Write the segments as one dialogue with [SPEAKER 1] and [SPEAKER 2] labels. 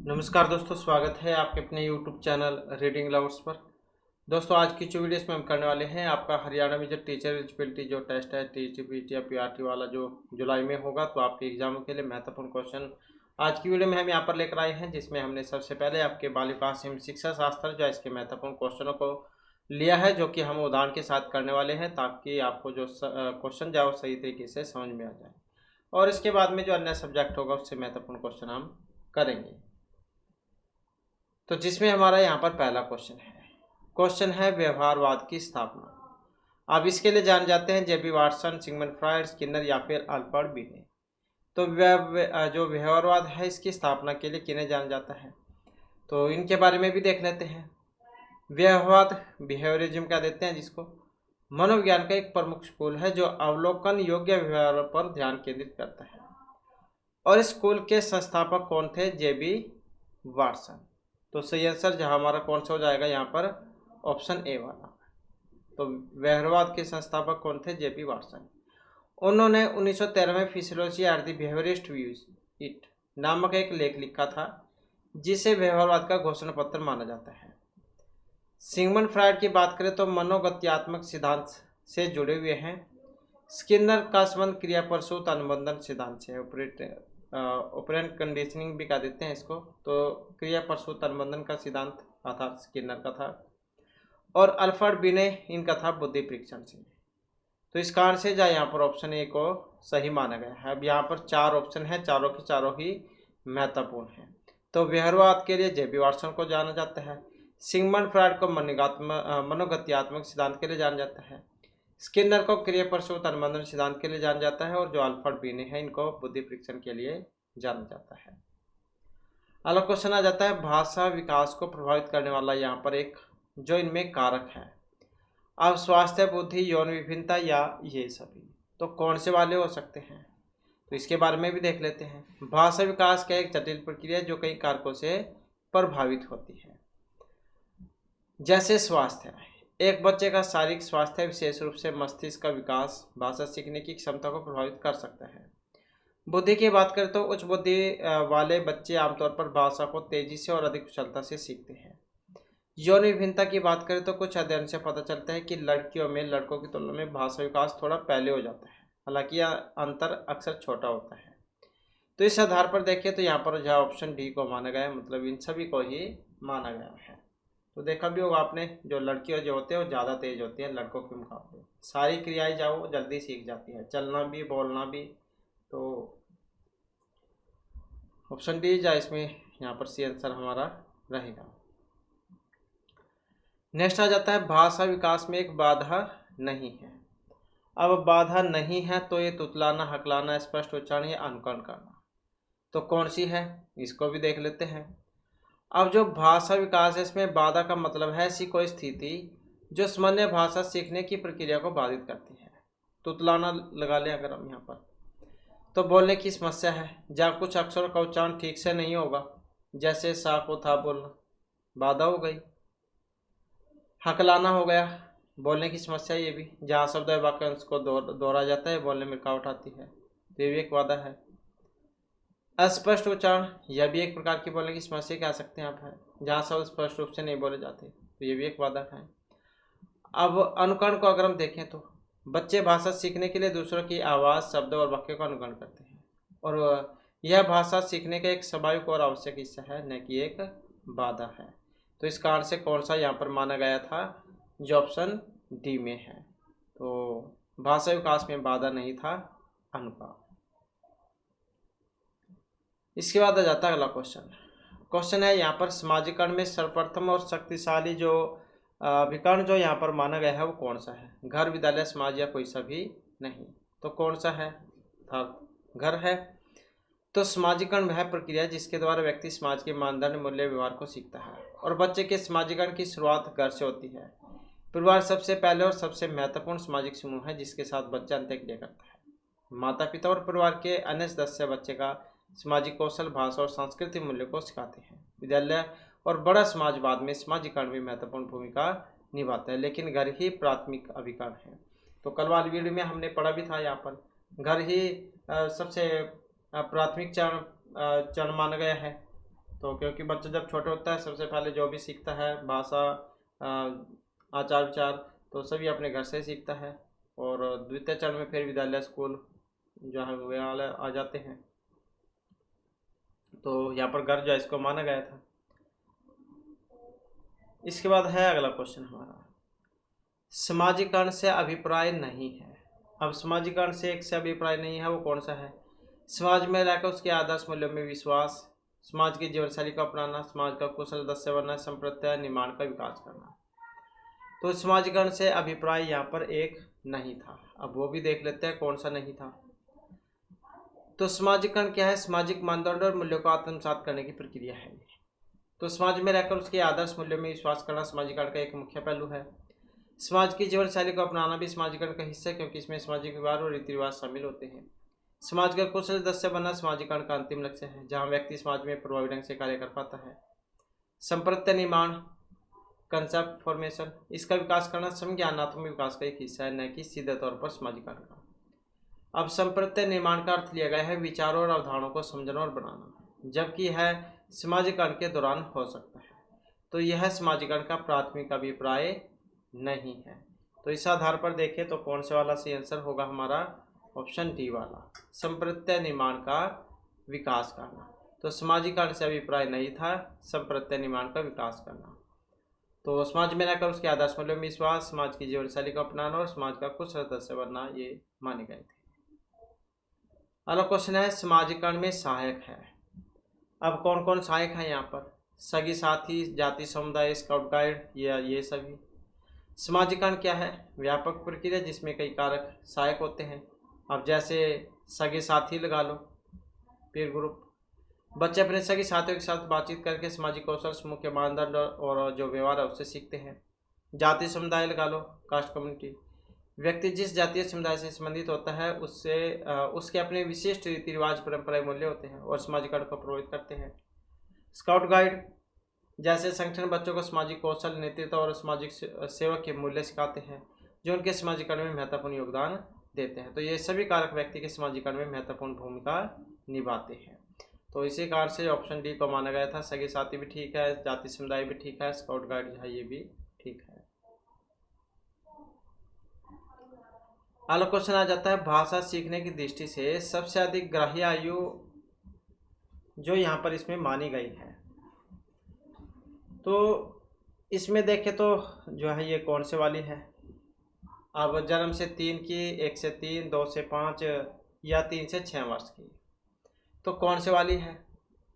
[SPEAKER 1] नमस्कार दोस्तों, स्वागत है आपके अपने यूट्यूब चैनल रीडिंग लवर्स पर। दोस्तों, आज की जो वीडियो में हम करने वाले हैं, आपका हरियाणा में जो टीचर एलिजिबिलिटी जो टेस्ट है टीजीपीटी या पीआरटी वाला, जो जुलाई में होगा, तो आपके एग्जामों के लिए महत्वपूर्ण क्वेश्चन आज की वीडियो में हम यहाँ पर लेकर आए हैं, जिसमें हमने सबसे पहले आपके बाल विकास एवं शिक्षा शास्त्र जो है इसके महत्वपूर्ण क्वेश्चनों को लिया है, जो कि हम उदाहरण के साथ करने वाले हैं, ताकि आपको जो क्वेश्चन जाए वो सही तरीके से समझ में आ जाए। और इसके बाद में जो अन्य सब्जेक्ट होगा उससे महत्वपूर्ण क्वेश्चन हम करेंगे। तो जिसमें हमारा यहाँ पर पहला क्वेश्चन है व्यवहारवाद की स्थापना। अब इसके लिए जान जाते हैं जेबी वाटसन, सिगमंड फ्राइड, स्किनर या फिर अल्बर्ट बीने। तो जो व्यवहारवाद है इसकी स्थापना के लिए किन्हें जाना जाता है, तो इनके बारे में भी देख लेते हैं। व्यवहारवाद, बिहेवियरिज्म क्या देते हैं जिसको, मनोविज्ञान का एक प्रमुख स्कूल है जो अवलोकन योग्य व्यवहार पर ध्यान केंद्रित करता है। और इस स्कूल के संस्थापक कौन थे? J B Watson. तो सही आंसर जहाँ हमारा कौन सा हो जाएगा यहाँ पर, ऑप्शन ए वाला। तो व्यवहारवाद के संस्थापक कौन थे? J B Watson. उन्होंने 1913 में physiology are the behaviourist views it नामक एक लेख लिखा था, जिसे व्यवहारवाद का घोषणा पत्र माना जाता है। सिगमंड फ्राइड की बात करें तो मनोगत्यात्मक सिद्धांत से जुड़े हुए हैं। स्किनर का संबंध क्रिया प्रसूत अनुबंधन सिद्धांत से, ऑपरेंट कंडीशनिंग भी कह देते हैं इसको। तो क्रिया प्रसूत अनुबंधन का सिद्धांत था स्किनर का था। और अल्फ्रेड बिने इनका था बुद्धि परीक्षण से। तो इस कारण से यहाँ पर ऑप्शन ए को सही माना गया है। अब यहाँ पर चार ऑप्शन है, चारों के चारों ही महत्वपूर्ण हैं। तो व्यवहारवाद के लिए जेबी वाटसन को जाना जाता है, सिगमंड फ्राइड को मनोगत्यात्मक सिद्धांत के लिए जाना जाता है, स्किनर को क्रिया प्रसूत अनुबंधन सिद्धांत के लिए जाना जाता है, और जो अल्फ्रेड बीने हैं इनको बुद्धि परीक्षण के लिए जाना जाता है। अगला क्वेश्चन आ जाता है भाषा विकास को प्रभावित करने वाला यहाँ पर एक जो इनमें कारक है। अब स्वास्थ्य, बुद्धि, यौन विभिन्नता या ये सभी, तो कौन से वाले हो सकते हैं, तो इसके बारे में भी देख लेते हैं। भाषा विकास का एक जटिल प्रक्रिया जो कई कारकों से प्रभावित होती है। जैसे स्वास्थ्य, एक बच्चे का शारीरिक स्वास्थ्य विशेष रूप से मस्तिष्क का विकास भाषा सीखने की क्षमता को प्रभावित कर सकता है। बुद्धि की बात करें तो उच्च बुद्धि वाले बच्चे आमतौर पर भाषा को तेजी से और अधिक कुशलता से सीखते हैं। यौन विभिन्नता की बात करें तो कुछ अध्ययन से पता चलता है कि लड़कियों में लड़कों की तुलना में भाषा विकास थोड़ा पहले हो जाता है, हालांकि यह अंतर अक्सर छोटा होता है। तो इस आधार पर देखें तो यहाँ पर जहाँ ऑप्शन डी को माना गया है, मतलब इन सभी को ही माना गया है। तो देखा भी होगा आपने, जो लड़कियां जो होते हैं वो ज़्यादा तेज होती हैं लड़कों के मुकाबले, सारी क्रियाएं जाओ जल्दी सीख जाती है, चलना भी बोलना भी। तो ऑप्शन डी जा इसमें यहाँ पर सी आंसर हमारा रहेगा। नेक्स्ट आ जाता है भाषा विकास में एक बाधा नहीं है। अब बाधा नहीं है तो ये तुतलाना, हकलाना, स्पष्ट उच्चारण या अनुकरण करना, तो कौन सी है, इसको भी देख लेते हैं। अब जो भाषा विकास है इसमें बाधा का मतलब है ऐसी कोई स्थिति जो सामान्य भाषा सीखने की प्रक्रिया को बाधित करती है। तुतलाना लगा लें अगर हम यहाँ पर, तो बोलने की समस्या है, जहाँ कुछ अक्षरों का उच्चारण ठीक से नहीं होगा, जैसे सा को था बोलना, बाधा हो गई। हकलाना हो गया, बोलने की समस्या, ये भी जहाँ शब्द वाक्यांश को दोहरा जाता है, बोलने में रुकावट आती है, तो ये भी एक बाधा है। अस्पष्ट उच्चारण, यह भी एक प्रकार की बोलने की समस्या कह सकते हैं आप, है जहाँ शब्द स्पष्ट रूप से नहीं बोले जाते, तो ये भी एक बाधा है। अब अनुकरण को अगर हम देखें तो बच्चे भाषा सीखने के लिए दूसरों की आवाज़, शब्द और वाक्य का अनुकरण करते हैं, और यह भाषा सीखने का एक स्वाभाविक और आवश्यक हिस्सा है, न कि एक बाधा है। तो इस कारण से कौन सा यहाँ पर माना गया था, जो ऑप्शन डी में है। तो भाषा विकास में बाधा नहीं था, अनुकरण। इसके बाद आ जाता है अगला क्वेश्चन है यहाँ पर समाजीकरण में सर्वप्रथम और शक्तिशाली जो अभिकरण जो यहाँ पर माना गया है वो कौन सा है? घर, विद्यालय, समाज या कोई सा भी नहीं, तो कौन सा है? घर है। तो समाजीकरण वह प्रक्रिया जिसके द्वारा व्यक्ति समाज के मानदंड, मूल्य, व्यवहार को सीखता है, और बच्चे के समाजीकरण की शुरुआत घर से होती है। परिवार सबसे पहले और सबसे महत्वपूर्ण सामाजिक समूह है जिसके साथ बच्चा अंत्यक्रिया करता है। माता पिता और परिवार के अन्य सदस्य बच्चे का सामाजिक कौशल, भाषा और सांस्कृतिक मूल्य को सिखाते हैं। विद्यालय और बड़ा समाजवाद में समाजीकरण भी महत्वपूर्ण भूमिका निभाता है, लेकिन घर ही प्राथमिक अभिकरण है। तो कल वाली वीडियो में हमने पढ़ा भी था, यहाँ पर घर ही सबसे प्राथमिक चरण माना गया है। तो क्योंकि बच्चा जब छोटे होता है सबसे पहले जो भी सीखता है भाषा, आचार विचार, तो सभी अपने घर से सीखता है। और द्वितीय चरण में फिर विद्यालय स्कूल जो है वे आ जाते हैं। तो यहाँ पर घर जो है इसको माना गया था। इसके बाद है अगला क्वेश्चन हमारा, सामाजिकरण से अभिप्राय नहीं है। अब सामाजिकरण से एक से अभिप्राय नहीं है, वो कौन सा है? समाज में रहकर उसके आदर्श मूल्यों में विश्वास, समाज की जीवन शैली को अपनाना, समाज का कुशल सदस्य बनना, संप्रदाय निर्माण का विकास करना। तो सामाजिकरण से अभिप्राय यहाँ पर एक नहीं था। अब वो भी देख लेते हैं कौन सा नहीं था। तो सामाजिकरण क्या है? सामाजिक मानदंड और मूल्यों को आत्मसात करने की प्रक्रिया है। तो समाज में रहकर उसके आदर्श मूल्यों में विश्वास करना सामाजिकरण का एक मुख्य पहलू है। समाज की जीवन शैली को अपनाना भी सामाजिकरण का हिस्सा है, क्योंकि इसमें सामाजिक व्यवहार और रीति रिवाज शामिल होते हैं। समाज का कुशल सदस्य बनना सामाजिकरण का अंतिम लक्ष्य है, जहाँ व्यक्ति समाज में प्रभावी ढंग से कार्य कर पाता है। संप्रदाय निर्माण, कंसेप्ट फॉर्मेशन, इसका विकास करना संज्ञानात्मक विकास का एक हिस्सा है, न कि सीधे तौर पर सामाजिकरण का। अब संप्रदाय निर्माण का अर्थ लिया गया है विचारों और अवधारणाओं को समझना और बनाना, जबकि यह सामाजिकरण के दौरान हो सकता है। तो यह सामाजिकरण का प्राथमिक अभिप्राय नहीं है। तो इस आधार पर देखें तो कौन से वाला सही आंसर होगा हमारा? ऑप्शन डी वाला, संप्रदाय निर्माण का विकास करना। तो सामाजिकरण से अभिप्राय नहीं था, संप्रदाय निर्माण का विकास करना। तो समाज में रहकर उसके आदर्श मूल्यों में विश्वास, समाज की जीवन शैली को अपनाना और समाज का कुछ सदस्य बनना, ये माने गए थे। अगला क्वेश्चन है, सामाजिकरण में सहायक है। अब कौन कौन सहायक है यहाँ पर? सगी साथी, जाति समुदाय, स्काउट गाइड, या ये सभी। सामाजिकरण क्या है? व्यापक प्रक्रिया जिसमें कई कारक सहायक होते हैं। अब जैसे सगे साथी लगा लो, पीर ग्रुप, बच्चे अपने सगे साथियों के साथ बातचीत करके सामाजिक कौशल, समूह के मानदंड और जो व्यवहार है उससे सीखते हैं। जाति समुदाय लगा लो, कास्ट कम्युनिटी, व्यक्ति जिस जातीय समुदाय से संबंधित होता है उसके अपने विशिष्ट रीति रिवाज, परंपराएं, मूल्य होते हैं और सामाजिकरण को प्रभावित करते हैं। स्काउट गाइड जैसे संगठन बच्चों को सामाजिक कौशल, नेतृत्व और सामाजिक सेवा के मूल्य सिखाते हैं, जो उनके सामाजिकरण में महत्वपूर्ण योगदान देते हैं। तो ये सभी कारक व्यक्ति के सामाजिकरण में महत्वपूर्ण भूमिका निभाते हैं। तो इसी कारण से ऑप्शन डी को माना गया था। सगे साथी भी ठीक है, जाति समुदाय भी ठीक है, स्काउट गाइड जो है ये भी ठीक है। अगला क्वेश्चन आ जाता है, भाषा सीखने की दृष्टि से सबसे अधिक ग्राह्य आयु जो यहाँ पर इसमें मानी गई है। तो इसमें देखें तो जो है ये कौन से वाली है? अब जन्म से 3 की, 1 से 3, 2 से 5 या 3 से 6 वर्ष की, तो कौन से वाली है?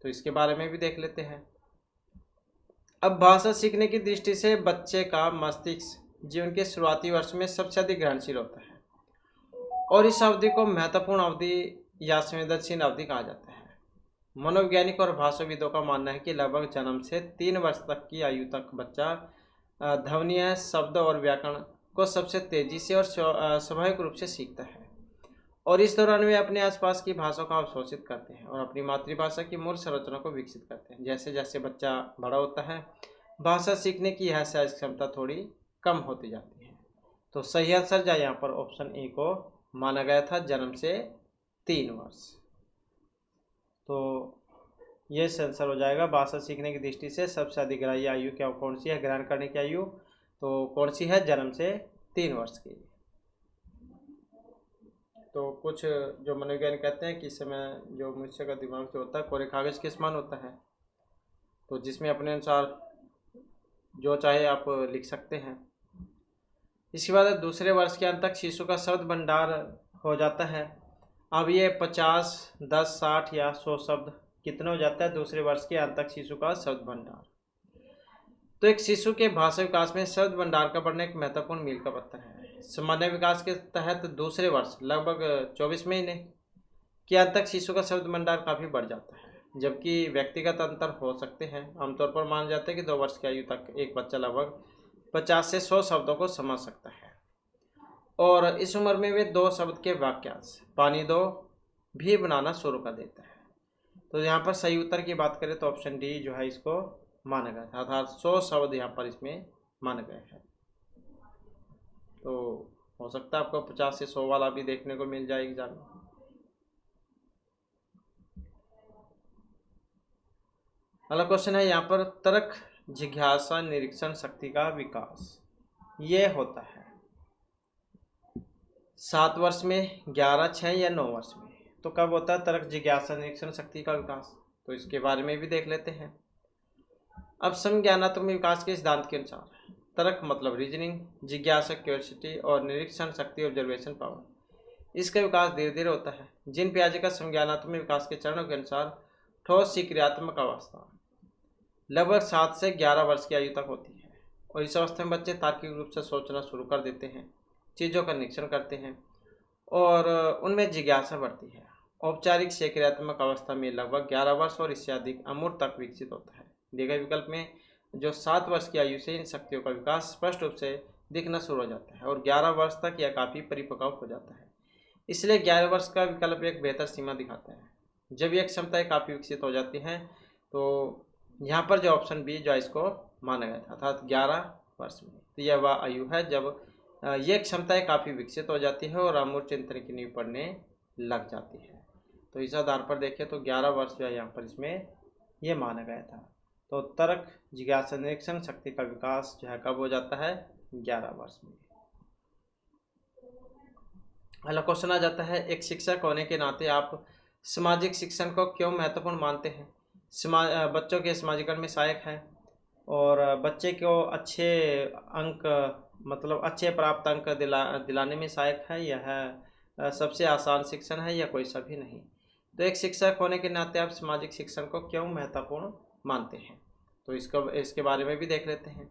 [SPEAKER 1] तो इसके बारे में भी देख लेते हैं। अब भाषा सीखने की दृष्टि से बच्चे का मस्तिष्क जीवन के शुरुआती वर्ष में सबसे अधिक ग्रहणशील होता है और इस अवधि को महत्वपूर्ण अवधि या संवेदनशील अवधि कहा जाता है। मनोवैज्ञानिक और भाषाविदों का मानना है कि लगभग जन्म से 3 वर्ष तक की आयु तक बच्चा ध्वनियाँ, शब्द और व्याकरण को सबसे तेजी से और स्वाभाविक रूप से सीखता है और इस दौरान वे अपने आसपास की भाषा को अवशोषित करते हैं और अपनी मातृभाषा की मूल संरचना को विकसित करते हैं। जैसे जैसे बच्चा बड़ा होता है, भाषा सीखने की यह सहज क्षमता थोड़ी कम होती जाती है। तो सही आंसर जाए यहाँ पर ऑप्शन ए को माना गया था, जन्म से 3 वर्ष। तो ये आंसर हो जाएगा। भाषा सीखने की दृष्टि से सबसे अधिक ग्राह्य आयु क्या कौन सी है? ग्रहण करने की आयु तो कौन सी है? जन्म से 3 वर्ष की। तो कुछ जो मनोविज्ञान कहते हैं कि इस समय जो मनुष्य का दिमाग जो होता है कोरे कागज के समान होता है, तो जिसमें अपने अनुसार जो चाहे आप लिख सकते हैं। इसके बाद दूसरे वर्ष के अंत तक शिशु का शब्द भंडार हो जाता है। अब ये 50, 10, 60 या 100 शब्द कितने हो जाता है दूसरे वर्ष के अंत तक शिशु का शब्द भंडार? तो एक शिशु के भाषा विकास में शब्द भंडार का बढ़ना एक महत्वपूर्ण मील का पत्थर है। सामान्य विकास के तहत दूसरे वर्ष लगभग 24 महीने के अंत तक शिशु का शब्द भंडार काफ़ी बढ़ जाता है, जबकि व्यक्तिगत अंतर हो सकते हैं। आमतौर पर माना जाता है कि 2 वर्ष की आयु तक एक बच्चा लगभग 50 से 100 शब्दों को समझ सकता है और इस उम्र में वे 2 शब्द के वाक्यांश पानी दो भी बनाना शुरू कर देता है। तो यहाँ पर सही उत्तर की बात करें तो ऑप्शन डी जो है इसको माना गया था, अर्थात 100 शब्द यहाँ पर इसमें माना गया है। तो हो सकता है आपको 50 से 100 वाला भी देखने को मिल जाए एग्जाम में। अगला क्वेश्चन है यहाँ पर तर्क, जिज्ञासा, निरीक्षण शक्ति का विकास ये होता है 7 वर्ष में, 11, 6 या 9 वर्ष में। तो कब होता है तर्क, जिज्ञासा, निरीक्षण शक्ति का विकास? तो इसके बारे में भी देख लेते हैं। अब संज्ञानात्मक विकास के सिद्धांत के अनुसार तर्क मतलब रीजनिंग, जिज्ञासा क्यूरियोसिटी और निरीक्षण शक्ति ऑब्जर्वेशन पावर, इसका विकास धीरे धीरे होता है। जिन पियाजे का संज्ञानात्मक विकास के चरणों के अनुसार ठोस क्रियात्मक अवस्था लगभग 7 से 11 वर्ष की आयु तक होती है और इस अवस्था में बच्चे तार्किक रूप से सोचना शुरू कर देते हैं, चीज़ों का निरीक्षण करते हैं और उनमें जिज्ञासा बढ़ती है। औपचारिक क्रियात्मक अवस्था में लगभग 11 वर्ष और इससे अधिक अमूर्त तक विकसित होता है। दिए गए विकल्प में जो 7 वर्ष की आयु से इन शक्तियों का विकास स्पष्ट रूप से दिखना शुरू हो जाता है और 11 वर्ष तक यह काफ़ी परिपक्व हो जाता है। इसलिए 11 वर्ष का विकल्प एक बेहतर सीमा दिखाता है। जब यह क्षमताएं काफ़ी विकसित हो जाती हैं तो यहाँ पर जो ऑप्शन बी जो इसको माना गया था, अर्थात 11 वर्ष में, तो यह वह आयु है जब ये क्षमताएं काफ़ी विकसित हो जाती है और अमूर्त चिंतन की नींव पड़ने लग जाती है। तो इस आधार पर देखें तो 11 वर्ष जो है यहाँ पर इसमें ये माना गया था। तो तर्क, जिज्ञासा, निरीक्षण शक्ति का विकास जो है कब हो जाता है? 11 वर्ष में। अगला क्वेश्चन आ जाता है, एक शिक्षक होने के नाते आप सामाजिक शिक्षण को क्यों महत्वपूर्ण मानते हैं? बच्चों के समाजीकरण में सहायक है और बच्चे को अच्छे अंक मतलब अच्छे प्राप्त अंक दिलाने में सहायक है। यह सबसे आसान शिक्षण है या कोई सभी नहीं? तो एक शिक्षक होने के नाते आप सामाजिक शिक्षण को क्यों महत्वपूर्ण मानते हैं? तो इसके बारे में भी देख लेते हैं।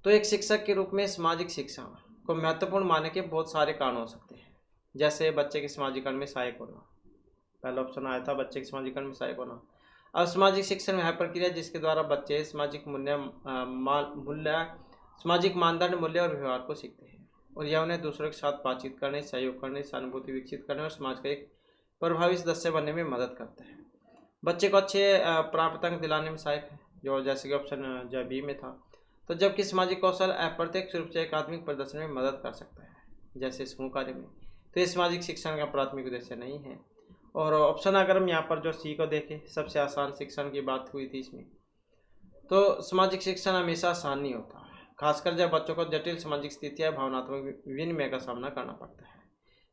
[SPEAKER 1] तो एक शिक्षक के रूप में सामाजिक शिक्षा को महत्वपूर्ण मानने के बहुत सारे कारण हो सकते हैं, जैसे बच्चे के समाजीकरण में सहायक होना। पहला ऑप्शन आया था बच्चे के समाजीकरण में सहायक होना। अब सामाजिक शिक्षण वह प्रक्रिया जिसके द्वारा बच्चे सामाजिक सामाजिक मानदंड, मूल्य और व्यवहार को सीखते हैं और यह उन्हें दूसरों के साथ बातचीत करने, सहयोग करने, सहानुभूति विकसित करने और समाज का एक प्रभावी सदस्य बनने में मदद करता है। बच्चे को अच्छे प्राप्त अंक दिलाने में सहायक है, जो जैसे कि ऑप्शन जो बी में था। तो जबकि सामाजिक कौशल अप्रत्यक्ष रूप से एकात्मिक प्रदर्शन में मदद कर सकता है, जैसे समूह कार्य में, तो ये सामाजिक शिक्षण का प्राथमिक उद्देश्य नहीं है। और ऑप्शन अगर हम यहाँ पर जो सी को देखें, सबसे आसान शिक्षण की बात हुई थी इसमें, तो सामाजिक शिक्षण हमेशा आसान नहीं होता, खासकर जब बच्चों को जटिल सामाजिक स्थितियाँ, भावनात्मक विनिमय का सामना करना पड़ता है।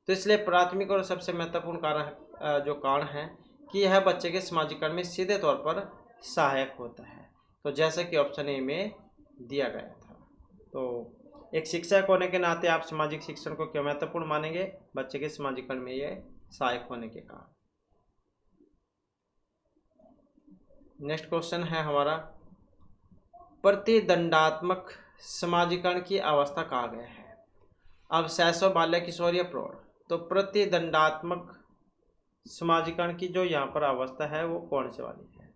[SPEAKER 1] तो इसलिए प्राथमिक और सबसे महत्वपूर्ण कारण है कि यह बच्चे के समाजीकरण में सीधे तौर पर सहायक होता है। तो जैसा कि ऑप्शन ए में दिया गया था। तो एक शिक्षक होने के नाते आप सामाजिक शिक्षण को क्यों महत्वपूर्ण मानेंगे? बच्चे के समाजीकरण में ये सहायक होने के कारण। नेक्स्ट क्वेश्चन है हमारा, प्रतिदंडात्मक समाजीकरण की अवस्था कहा गया है? अब शैशव, बाल्य, किशोर या प्रौढ़? तो प्रतिदंडात्मक समाजीकरण की जो यहाँ पर अवस्था है वो कौन से वाली है?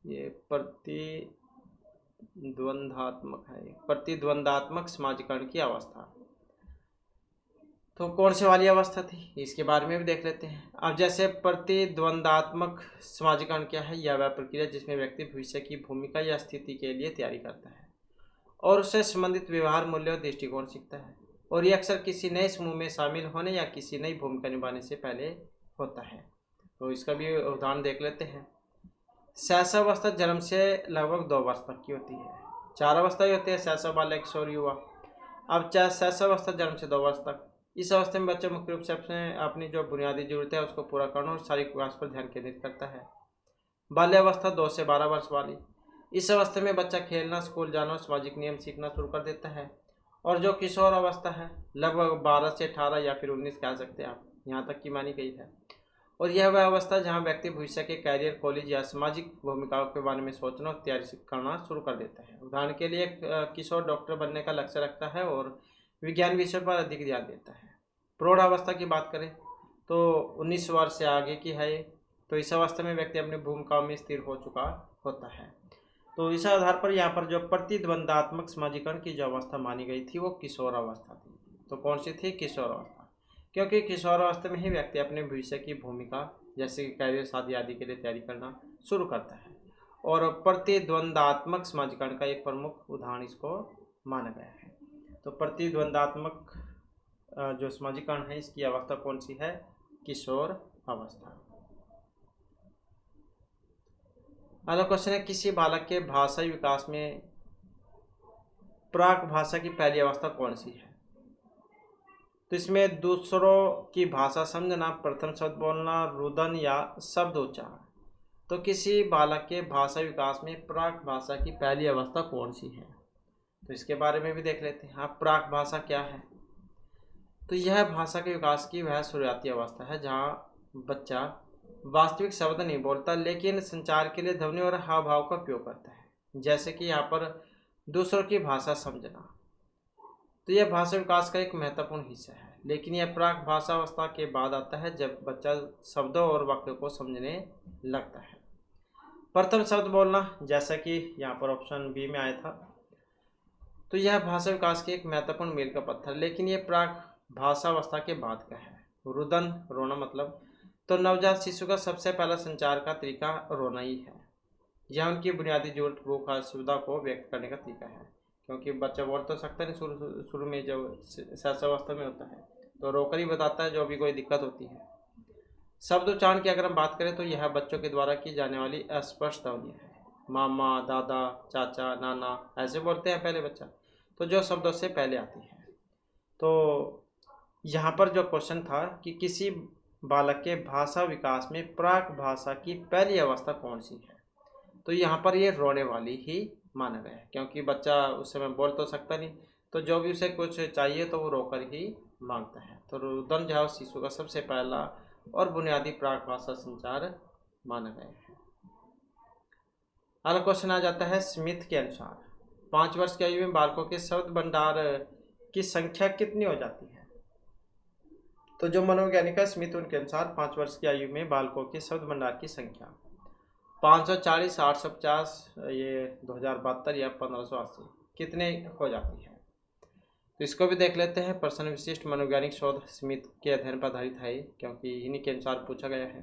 [SPEAKER 1] ये प्रतिद्वंदात्मक है, प्रतिद्वंदात्मक समाजीकरण की अवस्था। तो कौन से वाली अवस्था थी, इसके बारे में भी देख लेते हैं। अब जैसे प्रतिद्वंदात्मक समाजीकरण क्या है? यह वह प्रक्रिया जिसमें व्यक्ति भविष्य की भूमिका या स्थिति के लिए तैयारी करता है और उससे संबंधित व्यवहार, मूल्य और दृष्टिकोण सीखता है, और यह अक्सर किसी नए समूह में शामिल होने या किसी नई भूमिका निभाने से पहले होता है। तो इसका भी उदाहरण देख लेते हैं। शैशवावस्था जन्म से लगभग 2 वर्ष तक की होती है। 4 अवस्थाएं होती है, शैशव, बाल्य, किशोर, युवा। अब शैशवावस्था जन्म से 2 वर्ष तक, इस अवस्था में बच्चा मुख्य रूप से अपनी जो बुनियादी जरूरत है उसको पूरा करना और शारीरिक विकास पर ध्यान केंद्रित करता है। बाल्यावस्था 2 से 12 वर्ष वाली, इस अवस्था में बच्चा खेलना, स्कूल जाना और सामाजिक नियम सीखना शुरू कर देता है। और जो किशोर अवस्था है लगभग 12 से 18 या फिर 19 कह सकते हैं आप, यहाँ तक की मानी गई है। और यह वह अवस्था जहाँ व्यक्ति भविष्य के कैरियर, कॉलेज या सामाजिक भूमिकाओं के बारे में सोचना और तैयारी करना शुरू कर देता है। उदाहरण के लिए किशोर डॉक्टर बनने का लक्ष्य रखता है और विज्ञान विषय पर अधिक ध्यान देता है। प्रौढ़ अवस्था की बात करें तो 19 वर्ष से आगे की है ये। तो इस अवस्था में व्यक्ति अपनी भूमिकाओं में स्थिर हो चुका होता है। तो इस आधार पर यहाँ पर जो प्रतिद्वंदात्मक समाजीकरण की जो अवस्था मानी गई थी वो किशोर अवस्था थी। तो कौन सी थी? किशोर अवस्था, क्योंकि किशोर अवस्था में ही व्यक्ति अपने भविष्य की भूमिका जैसे कि कैरियर, शादी आदि के लिए तैयारी करना शुरू करता है। और प्रतिद्वंदात्मक समाजीकरण का एक प्रमुख उदाहरण इसको माना गया है। तो प्रतिद्वंदात्मक जो समाजीकरण है इसकी अवस्था कौन सी है? किशोर अवस्था। अगला क्वेश्चन है, किसी बालक के भाषाई विकास में प्राक भाषा की पहली अवस्था कौन सी है? तो इसमें दूसरों की भाषा समझना, प्रथम शब्द बोलना, रुदन या शब्द उच्चारण। तो किसी बालक के भाषा विकास में प्राक भाषा की पहली अवस्था कौन सी है? तो इसके बारे में भी देख लेते हैं। हाँ, प्राक भाषा क्या है? तो यह भाषा के विकास की वह शुरुआती अवस्था है जहाँ बच्चा वास्तविक शब्द नहीं बोलता, लेकिन संचार के लिए ध्वनि और हाव भाव का उपयोग करता है, जैसे कि यहाँ पर दूसरों की भाषा समझना। तो यह भाषा विकास का एक महत्वपूर्ण हिस्सा है, लेकिन यह प्राक भाषा अवस्था के बाद आता है जब बच्चा शब्दों और वाक्यों को समझने लगता है। प्रथम शब्द बोलना, जैसा कि यहाँ पर ऑप्शन बी में आया था, तो यह भाषा विकास की एक महत्वपूर्ण मील का पत्थर, लेकिन यह प्राक भाषा अवस्था के बाद का है। रुदन, रोना मतलब, तो नवजात शिशु का सबसे पहला संचार का तरीका रोना ही है। यह उनकी बुनियादी जरूरत, भूख, असुविधा को व्यक्त करने का तरीका है, क्योंकि बच्चा बोल तो सकता नहीं शुरू में, जब शैशवावस्था में होता है तो रोकर ही बताता है जो भी कोई दिक्कत होती है। शब्द उच्चारण की अगर हम बात करें तो यह बच्चों के द्वारा की जाने वाली अस्पष्ट ध्वनि है। मामा, दादा, चाचा, नाना ऐसे बोलते हैं पहले बच्चा, तो जो शब्दों से पहले आती है। तो यहाँ पर जो क्वेश्चन था कि किसी बालक के भाषा विकास में प्राक भाषा की पहली अवस्था कौन सी है, तो यहाँ पर ये रोने वाली ही माना गया है, क्योंकि बच्चा उस समय बोल तो सकता नहीं, तो जो भी उसे कुछ चाहिए तो वो रोकर ही मांगता है। तो रुदन जो है शिशु का सबसे पहला और बुनियादी प्राक भाषा संचार माना गया है। अगला क्वेश्चन आ जाता है, स्मिथ के अनुसार 5 वर्ष की आयु में बालकों के शब्द भंडार की संख्या कितनी हो जाती है? तो जो मनोवैज्ञानिक है स्मिथ, उनके अनुसार 5 वर्ष की आयु में बालकों के शब्द भंडार की संख्या 540, 850, ये 2072 या 1580 कितने हो जाती है? तो इसको भी देख लेते हैं। प्रश्न विशिष्ट मनोवैज्ञानिक शोध स्मिथ के अध्ययन पर आधारित है, क्योंकि इन्हीं के अनुसार पूछा गया है।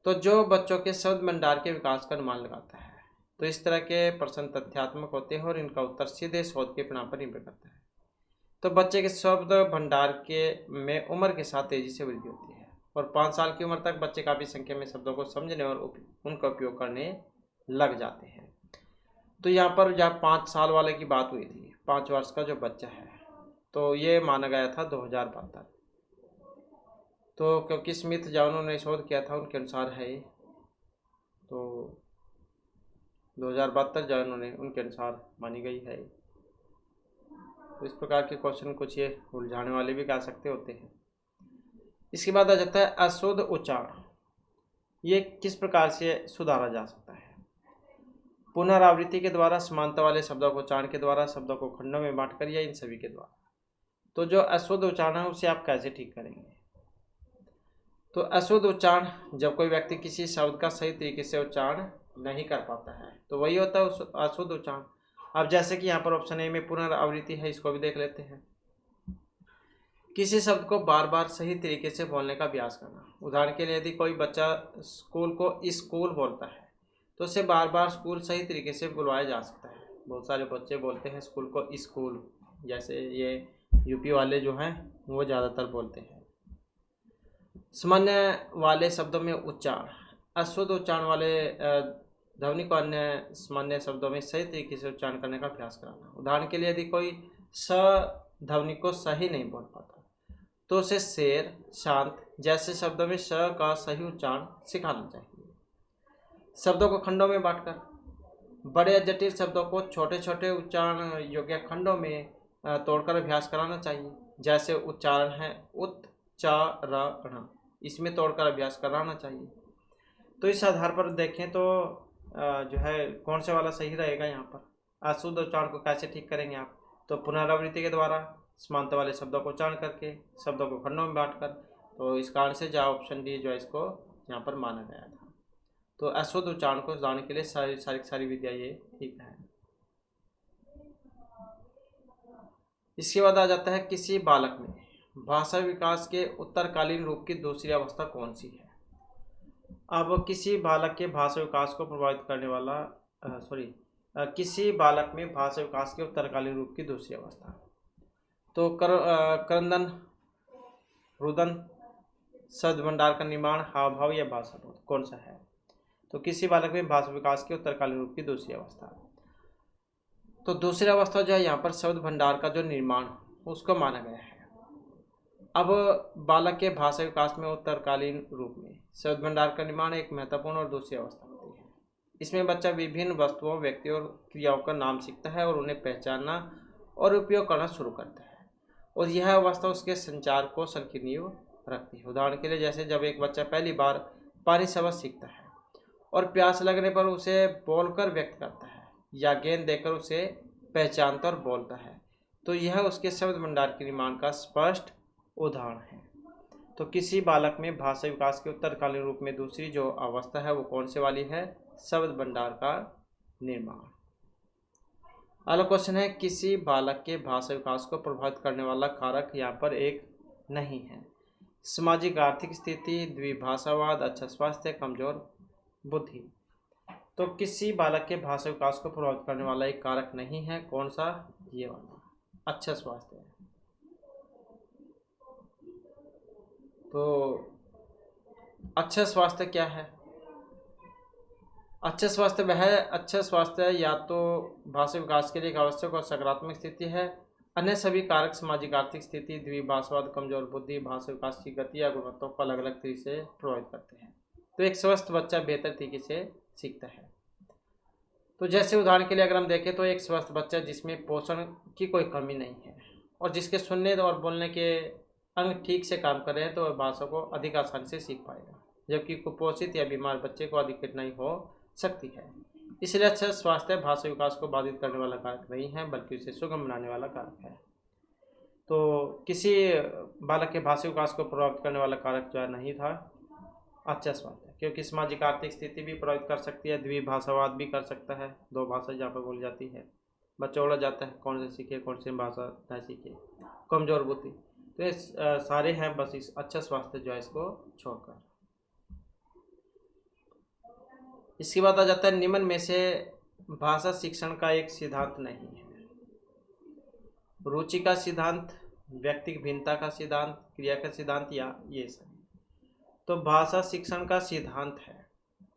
[SPEAKER 1] तो जो बच्चों के शब्द भंडार के विकास का अनुमान लगाता है, तो इस तरह के प्रश्न तथ्यात्मक होते हैं और इनका उत्तर सीधे शोध के परिणाम पर निर्भर करता है। तो बच्चे के शब्द भंडार के में उम्र के साथ तेजी से वृद्धि होती है, और 5 साल की उम्र तक बच्चे काफ़ी संख्या में शब्दों को समझने और उनका उपयोग करने लग जाते हैं। तो यहाँ पर जब 5 साल वाले की बात हुई थी, 5 वर्ष का जो बच्चा है, तो ये माना गया था 2072। तो क्योंकि स्मिथ जब उन्होंने शोध किया था उनके अनुसार है, तो 2072 जो उन्होंने उनके अनुसार मानी गई है। तो इस प्रकार के क्वेश्चन कुछ ये उलझाने वाले भी कह सकते होते हैं। इसके बाद आ जाता है अशुद्ध उच्चारण। ये किस प्रकार से सुधारा जा सकता है? पुनरावृत्ति के द्वारा, समानता वाले शब्दों को उच्चारण के द्वारा, शब्दों को खंडों में बांटकर, या इन सभी के द्वारा। तो जो अशुद्ध उच्चारण है उसे आप कैसे ठीक करेंगे? तो अशुद्ध उच्चारण, जब कोई व्यक्ति किसी शब्द का सही तरीके से उच्चारण नहीं कर पाता है, तो वही होता है अशुद्ध उच्चारण। अब जैसे कि यहाँ पर ऑप्शन ए में पुनरावृत्ति है, इसको भी देख लेते हैं। किसी शब्द को बार बार सही तरीके से बोलने का अभ्यास करना। उदाहरण के लिए यदि कोई बच्चा स्कूल को स्कूल बोलता है, तो उसे बार बार स्कूल सही तरीके से बुलवाया जा सकता है। बहुत सारे बच्चे बोलते हैं स्कूल को स्कूल, जैसे ये यूपी वाले जो हैं वो ज़्यादातर बोलते हैं। सामान्य वाले शब्दों में उच्चारण, अशुद्ध उच्चारण वाले ध्वनि को अन्य सामान्य शब्दों में सही तरीके से उच्चारण करने का अभ्यास कराना। उदाहरण के लिए यदि कोई स ध्वनि को सही नहीं बोल पाता, तो उसे शेर, शांत जैसे शब्दों में श का सही उच्चारण सिखाना चाहिए। शब्दों को खंडों में बांटकर, बड़े या जटिल शब्दों को छोटे छोटे उच्चारण योग्य खंडों में तोड़कर अभ्यास कराना चाहिए। जैसे उच्चारण है उच्चारण, इसमें तोड़कर अभ्यास कराना चाहिए। तो इस आधार पर देखें तो जो है कौन से वाला सही रहेगा। यहाँ पर अशुद्ध उच्चारण को कैसे ठीक करेंगे आप? तो पुनरावृत्ति के द्वारा, समानता वाले शब्दों को उच्चारण करके, शब्दों को खंडों में बांटकर। तो इस कारण से जो ऑप्शन डी जो है इसको यहाँ पर माना गया था। तो अशुद्ध उच्चारण को सुधारने के लिए सारी विद्या ये ठीक है। इसके बाद आ जाता है, किसी बालक में भाषा विकास के उत्तरकालीन रूप की दूसरी अवस्था कौन सी है? अब किसी बालक के भाषा विकास को प्रभावित करने वाला किसी बालक में भाषा विकास के उत्तरकालीन रूप की दूसरी अवस्था, तो क्रंदन, रुदन, शब्द भंडार का निर्माण, हाव भाव या भाषा बोध, कौन सा है? तो किसी बालक में भाषा विकास के उत्तरकालीन रूप की दूसरी अवस्था। तो दूसरी अवस्था जो है यहाँ पर शब्द भंडार का जो निर्माण उसको माना गया है। अब बालक के भाषा विकास में उत्तरकालीन रूप में शब्द भंडार का निर्माण एक महत्वपूर्ण और दूसरी अवस्था होती है। इसमें बच्चा विभिन्न वस्तुओं, व्यक्तियों और क्रियाओं का नाम सीखता है और उन्हें पहचानना और उपयोग करना शुरू करता है, और यह अवस्था उसके संचार कौशल की नींव रखती है। उदाहरण के लिए जैसे जब एक बच्चा पहली बार पानी शब्द सीखता है और प्यास लगने पर उसे बोलकर व्यक्त करता है या गेंद देकर उसे पहचानता और बोलता है, तो यह उसके शब्द भंडार के निर्माण का स्पष्ट उदाहरण है। तो किसी बालक में भाषा विकास के उत्तरकालीन रूप में दूसरी जो अवस्था है वो कौन से वाली है? शब्द भंडार का निर्माण। अगला क्वेश्चन है, किसी बालक के भाषा विकास को प्रभावित करने वाला कारक यहाँ पर एक नहीं है। सामाजिक आर्थिक स्थिति, द्विभाषावाद, अच्छा स्वास्थ्य, कमजोर बुद्धि। तो किसी बालक के भाषा विकास को प्रभावित करने वाला एक कारक नहीं है। कौन सा? ये वाला, अच्छा स्वास्थ्य। तो अच्छा स्वास्थ्य क्या है? अच्छा स्वास्थ्य वह अच्छा स्वास्थ्य या तो भाषा विकास के लिए एक आवश्यक और सकारात्मक स्थिति है। अन्य सभी कारक सामाजिक आर्थिक स्थिति, द्विभाषावाद, कमजोर बुद्धि भाषा विकास की गति या गुणवत्ता को अलग अलग तरीके से प्रभावित करते हैं। तो एक स्वस्थ बच्चा बेहतर तरीके से सीखता है। तो जैसे उदाहरण के लिए अगर हम देखें तो एक स्वस्थ बच्चा जिसमें पोषण की कोई कमी नहीं है और जिसके सुनने और बोलने के अंग ठीक से काम कर रहे हैं तो वह भाषा को अधिक आसानी से सीख पाएगा, जबकि कुपोषित या बीमार बच्चे को अधिक कठिनाई हो सकती है। इसलिए अच्छा स्वास्थ्य भाषा विकास को बाधित करने वाला कारक नहीं है, बल्कि उसे सुगम बनाने वाला कारक है। तो किसी बालक के भाषा विकास को प्रभावित करने वाला कारक जो है नहीं था अच्छा स्वास्थ्य, क्योंकि सामाजिक आर्थिक स्थिति भी प्रभावित कर सकती है, द्विभाषावाद भी कर सकता है, दो भाषा जहाँ पर बोली जाती है, बच्चा उलझ जाता है कौन से सीखे कौन सी भाषा न सीखे, कमजोर बुद्धि। तो ये सारे हैं, बस इस अच्छा स्वास्थ्य जो है इसको छोड़कर। इसके बाद आ जाता है निम्न में से भाषा शिक्षण का एक सिद्धांत नहीं है। रुचि का सिद्धांत, व्यक्तिगत भिन्नता का सिद्धांत, क्रिया का सिद्धांत या ये सभी। तो भाषा शिक्षण का सिद्धांत है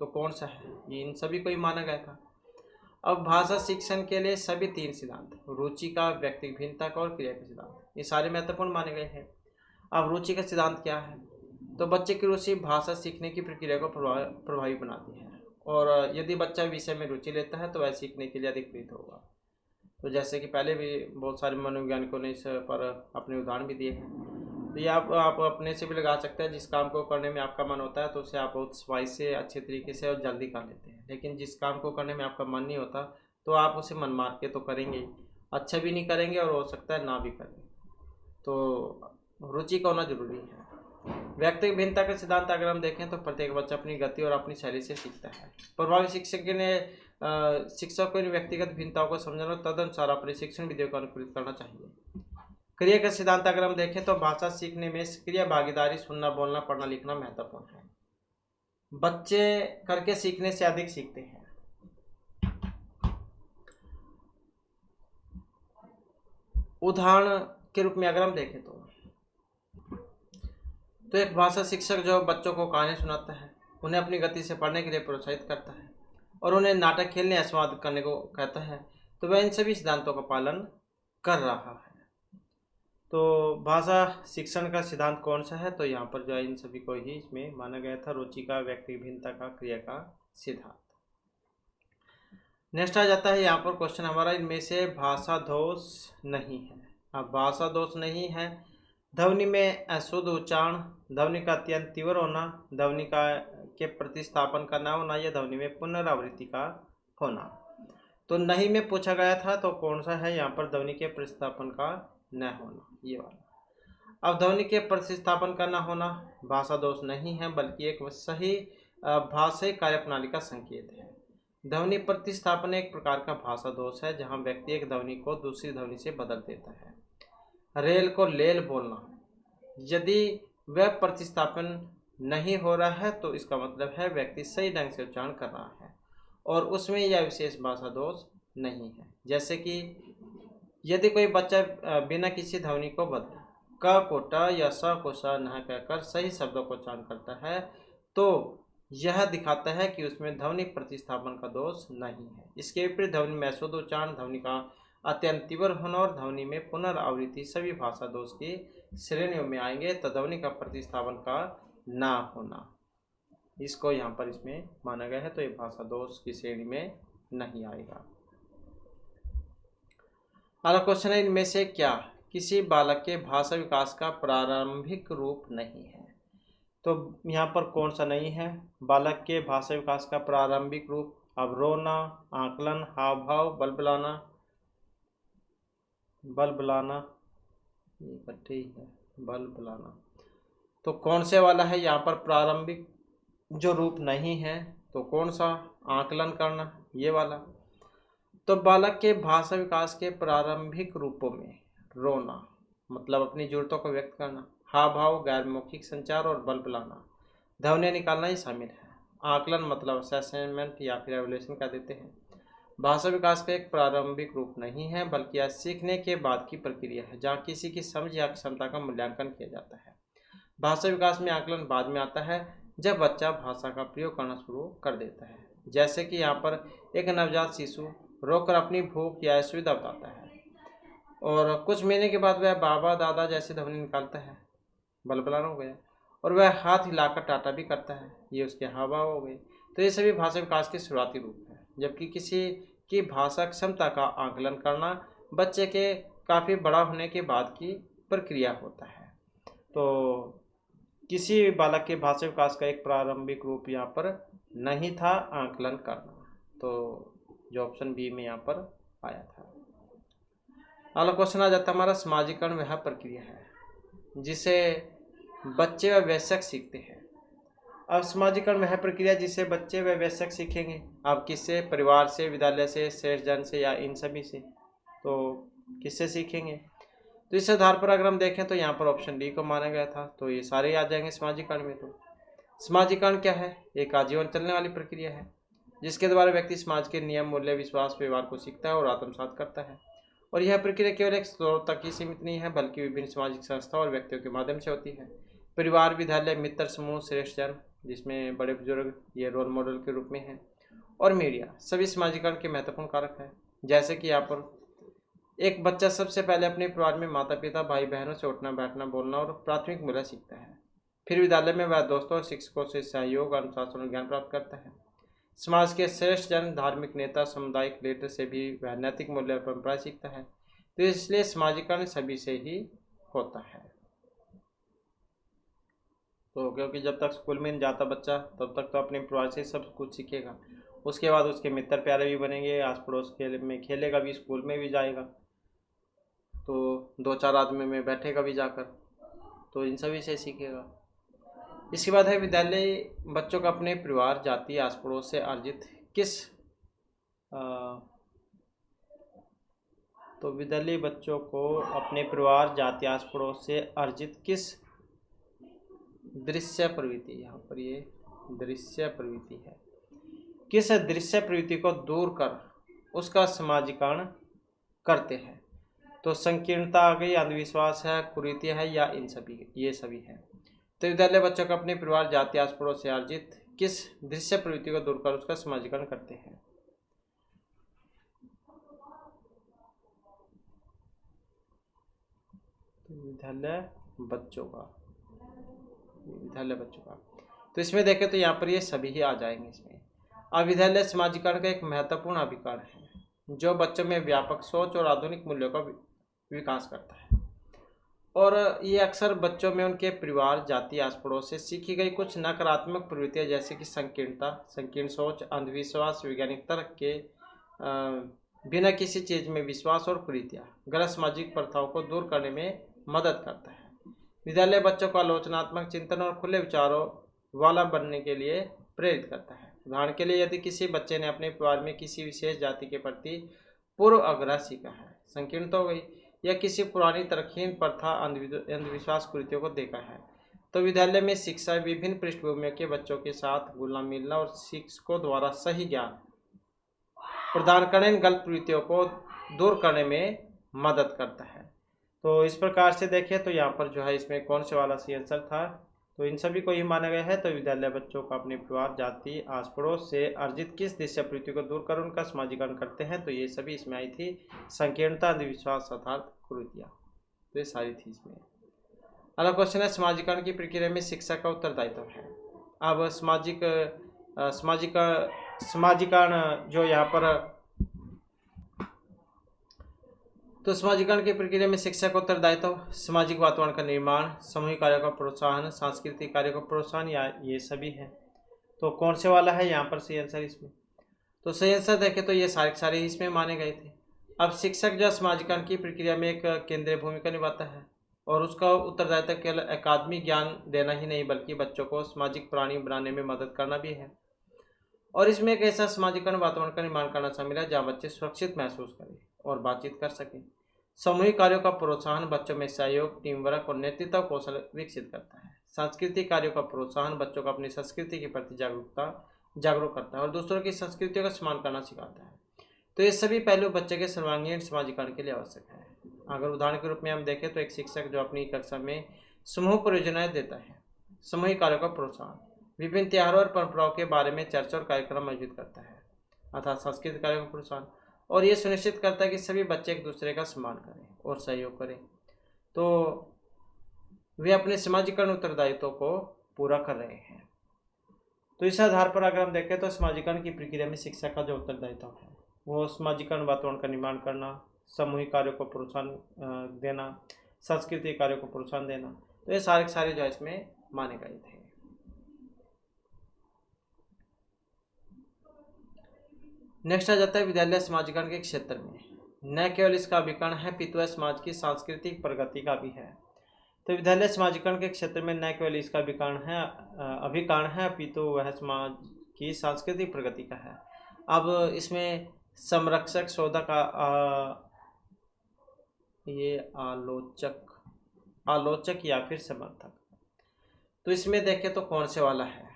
[SPEAKER 1] तो कौन सा है? ये इन सभी को ही माना गया था। अब भाषा शिक्षण के लिए सभी तीन सिद्धांत, रुचि का, व्यक्तिगत भिन्नता का और क्रिया का सिद्धांत, ये सारे महत्वपूर्ण माने गए हैं। अब रुचि का सिद्धांत क्या है? तो बच्चे की रुचि भाषा सीखने की प्रक्रिया को प्रभावी बनाती है, और यदि बच्चा विषय में रुचि लेता है तो वह सीखने के लिए अधिक प्रेरित होगा। तो जैसे कि पहले भी बहुत सारे मनोवैज्ञानिकों ने इस पर अपने उदाहरण भी दिए हैं। तो ये आप अपने से भी लगा सकते हैं। जिस काम को करने में आपका मन होता है तो उसे आप बहुत सफाई से, अच्छे तरीके से और जल्दी कर लेते हैं, लेकिन जिस काम को करने में आपका मन नहीं होता तो आप उसे मन मार के तो करेंगे, अच्छा भी नहीं करेंगे और हो सकता है ना भी करें। तो रुचि का होना जरूरी है। व्यक्तिगत भिन्नता का सिद्धांत अगर हम देखें तो प्रत्येक बच्चा अपनी गति और अपनी शैली से सीखता है। प्रभावी शिक्षक को इन व्यक्तिगत भिन्नताओं को समझना और तदनुसार अपने शिक्षण विधियों को अनुकूलित करना चाहिए। क्रिया का सिद्धांत अगर हम देखें तो भाषा सीखने में सक्रिय भागीदारी, सुनना, बोलना, पढ़ना, लिखना महत्वपूर्ण है। बच्चे करके सीखने से अधिक सीखते हैं। उदाहरण के रूप में अगर हम देखें तो एक भाषा शिक्षक जो बच्चों को कहानी सुनाता है, उन्हें अपनी गति से पढ़ने के लिए प्रोत्साहित करता है और उन्हें नाटक खेलने या संवाद करने को कहता है, तो वह इन सभी सिद्धांतों का पालन कर रहा है। तो भाषा शिक्षण का सिद्धांत कौन सा है? तो यहाँ पर जो है इन सभी को ही इसमें माना गया था, रुचि का, व्यक्तिगत भिन्नता का, क्रिया का सिद्धांत। नेक्स्ट आ जाता है यहाँ पर क्वेश्चन हमारा, इनमें से भाषा दोष नहीं है। अब भाषा दोष नहीं है, ध्वनि में अशुद्ध उच्चारण, ध्वनि का अत्यंत तीव्र होना, ध्वनि का के प्रतिस्थापन का न होना या ध्वनि में पुनरावृत्ति का होना। तो नहीं में पूछा गया था तो कौन सा है यहाँ पर? ध्वनि के प्रतिस्थापन का न होना, ये वाला। अब ध्वनि के प्रतिस्थापन का न होना भाषा दोष नहीं है, बल्कि एक सही भाषाई कार्यप्रणाली का संकेत है। ध्वनि प्रतिस्थापन एक प्रकार का भाषा दोष है जहाँ व्यक्ति एक ध्वनि को दूसरी ध्वनि से बदल देता है। रेल को लेल बोलना, यदि वह प्रतिस्थापन नहीं हो रहा है तो इसका मतलब है व्यक्ति सही ढंग से उच्चारण कर रहा है और उसमें यह विशेष भाषा दोष नहीं है। जैसे कि यदि कोई बच्चा बिना किसी ध्वनि को बदले क को ट या स को स न कहकर सही शब्दों को उच्चारण करता है तो यह दिखाता है कि उसमें ध्वनि प्रतिस्थापन का दोष नहीं है। इसके विपरीत ध्वनि में शुद्ध उच्चारण, ध्वनि का अत्यंत तीव्र होना और ध्वनि में पुनरावृत्ति सभी भाषा दोष की श्रेणियों में आएंगे। तो ध्वनि का प्रतिस्थापन का ना होना, इसको यहाँ पर इसमें माना गया है, तो ये भाषा दोष की श्रेणी में नहीं आएगा। अगला क्वेश्चन है, इनमें से क्या किसी बालक के भाषा विकास का प्रारंभिक रूप नहीं है? तो यहाँ पर कौन सा नहीं है बालक के भाषा विकास का प्रारंभिक रूप? अब रोना, आकलन, हाव भाव, बलबलाना, ये इकट्ठे ही है, बलबलाना। तो कौन से वाला है यहाँ पर प्रारंभिक जो रूप नहीं है? तो कौन सा? आकलन करना, ये वाला। तो बालक के भाषा विकास के प्रारंभिक रूपों में रोना मतलब अपनी जरूरतों को व्यक्त करना, हाव भाव गैर मौखिक संचार और बलबलाना ध्वनियाँ निकालना ही शामिल है। आकलन मतलब असेसमेंट या फिर एवल्यूशन कह देते हैं। भाषा विकास का एक प्रारंभिक रूप नहीं है, बल्कि यह सीखने के बाद की प्रक्रिया है जहाँ किसी की समझ या क्षमता का मूल्यांकन किया जाता है। भाषा विकास में आकलन बाद में आता है जब बच्चा भाषा का प्रयोग करना शुरू कर देता है। जैसे कि यहाँ पर एक नवजात शिशु रोकर अपनी भूख या असुविधा बताता है और कुछ महीने के बाद वह बाबा दादा जैसी ध्वनि निकालता है, बलबलाना हो गया, और वह हाथ हिलाकर टाटा भी करता है, ये उसके हाव भाव हो गए। तो ये सभी भाषा विकास के शुरुआती रूप हैं। जबकि किसी की भाषा क्षमता का आकलन करना बच्चे के काफ़ी बड़ा होने के बाद की प्रक्रिया होता है। तो किसी बालक के भाषा विकास का एक प्रारंभिक रूप यहाँ पर नहीं था आकलन करना, तो जो ऑप्शन बी में यहाँ पर आया था। अगला क्वेश्चन आ जाता है हमारा, समाजीकरण वह प्रक्रिया है जिसे बच्चे व वयस्क सीखते हैं। अब समाजीकरण वह प्रक्रिया जिसे बच्चे व वयस्क सीखेंगे। अब किससे? परिवार से, विद्यालय से, श्रेष्ठ जन से या इन सभी से? तो किससे सीखेंगे? तो इस आधार पर अगर हम देखें तो यहाँ पर ऑप्शन डी को माना गया था, तो ये सारे आ जाएंगे समाजीकरण में। तो समाजीकरण क्या है? एक आजीवन चलने वाली प्रक्रिया है जिसके द्वारा व्यक्ति समाज के नियम, मूल्य, विश्वास, व्यवहार को सीखता है और आत्मसात करता है। और यह प्रक्रिया केवल एक स्रोत तक ही सीमित नहीं है, बल्कि विभिन्न सामाजिक संस्थाओं और व्यक्तियों के माध्यम से होती है। परिवार, विद्यालय, मित्र समूह, श्रेष्ठ जन जिसमें बड़े बुजुर्ग ये रोल मॉडल के रूप में हैं, और मीडिया सभी समाजीकरण के महत्वपूर्ण कारक हैं। जैसे कि यहाँ पर एक बच्चा सबसे पहले अपने परिवार में माता पिता, भाई बहनों से उठना बैठना, बोलना और प्राथमिक मूल्य सीखता है। फिर विद्यालय में वह दोस्तों और शिक्षकों से सहयोग, अनुशासन और ज्ञान प्राप्त करता है। समाज के श्रेष्ठ जन, धार्मिक नेता, सामुदायिक लीडर से भी वह नैतिक मूल्य और परंपराएं सीखता है। तो इसलिए समाजीकरण सभी से ही होता है। तो क्योंकि जब तक स्कूल में नहीं जाता बच्चा तब तक तो अपने परिवार से सब कुछ सीखेगा, उसके बाद उसके मित्र प्यारे भी बनेंगे, आस पड़ोस में खेलेगा भी, स्कूल में भी जाएगा, तो दो चार आदमी में बैठेगा भी जाकर, तो इन सभी से सीखेगा। इसके बाद है विद्यालय बच्चों का अपने परिवार, जाति, आस पड़ोस से अर्जित किस तो विद्यालय बच्चों को अपने परिवार, जाति, आस पड़ोस से अर्जित किस दृश्य प्रवृत्ति, यहाँ पर ये दृश्य प्रवृत्ति है, किस दृश्य प्रवृत्ति को दूर कर उसका समाजीकरण करते हैं। तो संकीर्णता आ गई, अंधविश्वास है, कुरीतियाँ है, या इन सभी, ये सभी है। तो विद्यालय बच्चों को अपने परिवार, जाति, आस पड़ोस से अर्जित किस दृश्य प्रवृत्ति को दूर कर उसका समाजीकरण करते हैं। विद्यालय बच्चों का, तो इसमें देखें तो यहाँ पर ये सभी ही आ जाएंगे इसमें। अब विद्यालय समाजीकरण का एक महत्वपूर्ण अभिकरण है जो बच्चों में व्यापक सोच और आधुनिक मूल्यों का विकास करता है, और ये अक्सर बच्चों में उनके परिवार, जाति, आस पड़ोस से सीखी गई कुछ नकारात्मक प्रवृत्तियाँ जैसे कि संकीर्णता, संकीर्ण सोच, अंधविश्वास, वैज्ञानिक तर्क के बिना किसी चीज़ में विश्वास और कुरीतियाँ, गलत सामाजिक प्रथाओं को दूर करने में मदद करता है। विद्यालय बच्चों को आलोचनात्मक चिंतन और खुले विचारों वाला बनने के लिए प्रेरित करता है। उदाहरण के लिए यदि किसी बच्चे ने अपने परिवार में किसी विशेष जाति के प्रति पूर्व आग्रह सीखा है, संकीर्णता हो गई, या किसी पुरानी तरकीन प्रथा, अंधविश्वास, कुरीतियों को देखा है, तो विद्यालय में शिक्षा विभिन्न पृष्ठभूमियों के बच्चों के साथ घुलना मिलना और शिक्षकों द्वारा सही ज्ञान प्रदान करने इन गलत प्रवृत्तियों को दूर करने में मदद करता है। तो इस प्रकार से देखें तो यहाँ पर जो है इसमें कौन से वाला सी आंसर था, तो इन सभी को ही माना गया है। तो विद्यालय बच्चों को अपने परिवार, जाति, आस पड़ोस से अर्जित किस दृश्य प्रवृत्ति को दूर कर उनका समाजीकरण करते हैं। तो ये सभी इसमें आई थी। संकीर्णता, अंधविश्वास, यथार्थ, कुरीतियाँ, तो ये सारी थी इसमें। अगला क्वेश्चन है, समाजीकरण की प्रक्रिया में शिक्षक का उत्तरदायित्व है। अब समाजीकरण जो यहाँ पर, तो समाजीकरण की प्रक्रिया में शिक्षक का उत्तरदायित्व सामाजिक वातावरण का निर्माण, सामूहिक कार्यों का प्रोत्साहन, सांस्कृतिक कार्यों का प्रोत्साहन, या ये सभी है। तो कौन से वाला है यहाँ पर सही आंसर इसमें? तो सही आंसर देखें तो ये सारे इसमें माने गए थे। अब शिक्षक जो समाजीकरण की प्रक्रिया में एक केंद्रीय भूमिका निभाता है और उसका उत्तरदायित्व केवल अकादमिक ज्ञान देना ही नहीं बल्कि बच्चों को सामाजिक प्राणी बनाने में मदद करना भी है। और इसमें एक ऐसा समाजीकरण वातावरण का निर्माण करना शामिल है जहाँ बच्चे सुरक्षित महसूस करें और बातचीत कर सकें। सामूहिक कार्यों का प्रोत्साहन बच्चों में सहयोग, टीम वर्क और नेतृत्व कौशल विकसित करता है। सांस्कृतिक कार्यों का प्रोत्साहन बच्चों को अपनी संस्कृति के प्रति जागरूक करता है और दूसरों की संस्कृतियों का सम्मान करना सिखाता है। तो ये सभी पहलू बच्चे के सर्वांगीण समाजीकरण के लिए आवश्यक है। अगर उदाहरण के रूप में हम देखें तो एक शिक्षक जो अपनी कक्षा में समूह परियोजनाएं देता है, सामूहिक कार्यों का प्रोत्साहन, विभिन्न त्योहारों और परंपराओं के बारे में चर्चा और कार्यक्रम आयोजित करता है, अर्थात सांस्कृतिक कार्यों का प्रोत्साहन, और ये सुनिश्चित करता है कि सभी बच्चे एक दूसरे का सम्मान करें और सहयोग करें, तो वे अपने समाजीकरण उत्तरदायित्व को पूरा कर रहे हैं। तो इस आधार पर अगर हम देखें तो समाजीकरण की प्रक्रिया में शिक्षा का जो उत्तरदायित्व है वो समाजीकरण वातावरण का निर्माण करना, सामूहिक कार्यों को प्रोत्साहन देना, सांस्कृतिक कार्यों को प्रोत्साहन देना, तो ये सारे जो है इसमें माने गए थे। नेक्स्ट आ जाता है विद्यालय समाजीकरण के क्षेत्र में न केवल इसका अभिकरण है पितु समाज की सांस्कृतिक प्रगति का भी है। तो विद्यालय समाजीकरण के क्षेत्र में न केवल इसका अभिकरण है पितु वह समाज की सांस्कृतिक प्रगति का है। अब इसमें संरक्षक, शोधक, ये आलोचक या फिर समर्थक, तो इसमें देखें तो कौन से वाला है?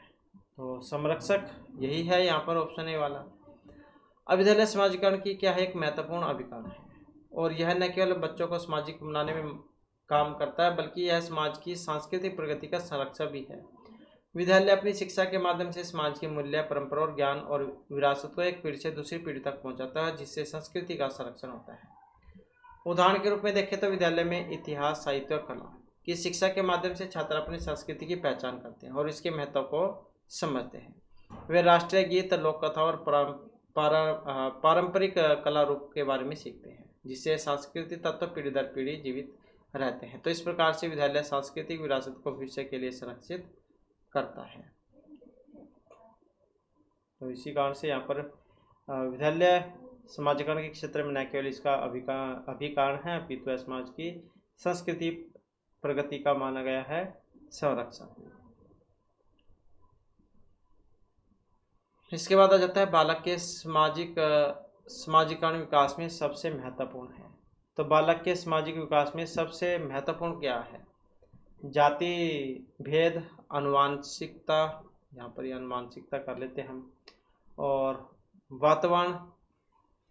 [SPEAKER 1] तो संरक्षक यही है यहाँ पर, ऑप्शन ए वाला। अब विद्यालय समाजीकरण की क्या है, एक महत्वपूर्ण अभिकरण है और यह न केवल बच्चों को सामाजिक बनाने में काम करता है बल्कि यह समाज की सांस्कृतिक प्रगति का संरक्षक भी है। विद्यालय अपनी शिक्षा के माध्यम से समाज के मूल्य, परंपरा और ज्ञान और विरासत को एक पीढ़ी से दूसरी पीढ़ी तक पहुंचाता है, जिससे संस्कृति का संरक्षण होता है। उदाहरण के रूप में देखें तो विद्यालय में इतिहास, साहित्य और कला की शिक्षा के माध्यम से छात्र अपनी संस्कृति की पहचान करते हैं और इसके महत्व को समझते हैं। वे राष्ट्रीय गीत, लोक कथा और पारंपरिक कला रूप के बारे में सीखते हैं, जिससे सांस्कृतिक तत्व पीढ़ी दर पीढ़ी जीवित रहते हैं। तो इस प्रकार से विद्यालय सांस्कृतिक विरासत को भविष्य के लिए संरक्षित करता है। तो इसी कारण से यहाँ पर विद्यालय समाजीकरण के क्षेत्र में न केवल इसका अभिकरण है अपितु समाज की संस्कृति प्रगति का माना गया है संरक्षक। इसके बाद आ जाता है बालक के समाजीकरण विकास में सबसे महत्वपूर्ण है। तो बालक के सामाजिक विकास में सबसे महत्वपूर्ण क्या है? जाति भेद, अनुवांशिकता, यहाँ पर अनुवांशिकता कर लेते हैं हम, और वातावरण,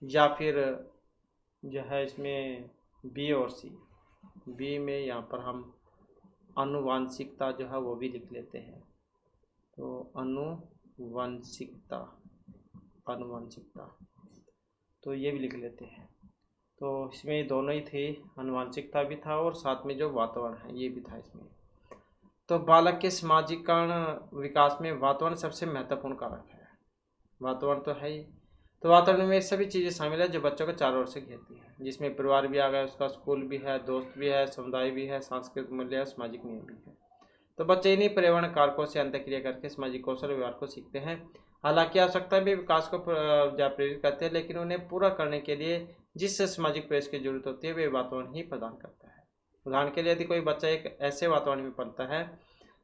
[SPEAKER 1] या फिर जो है इसमें बी और सी, बी में यहाँ पर हम अनुवांशिकता जो है वो भी लिख लेते हैं। तो अनुवांशिकता तो ये भी लिख लेते हैं। तो इसमें दोनों ही थे, अनुवांशिकता भी था और साथ में जो वातावरण है ये भी था इसमें। तो बालक के सामाजिकरण विकास में वातावरण सबसे महत्वपूर्ण कारक है। वातावरण तो है ही, तो वातावरण में सभी चीज़ें शामिल है जो बच्चों को चारों ओर से घेरती है, जिसमें परिवार भी आ गया, उसका स्कूल भी है, दोस्त भी है, समुदाय भी है, सांस्कृतिक मूल्य है, सामाजिक नियम भी है। तो बच्चे इन्हीं पर्यावरण कारकों से अंतःक्रिया करके सामाजिक कौशल व्यवहार को सीखते हैं। हालांकि आवश्यकता भी विकास को प्रेरित करते हैं, लेकिन उन्हें पूरा करने के लिए जिस सामाजिक प्रयास की जरूरत होती है वे वातावरण ही प्रदान करता है। उदाहरण के लिए यदि कोई बच्चा एक ऐसे वातावरण में पलता है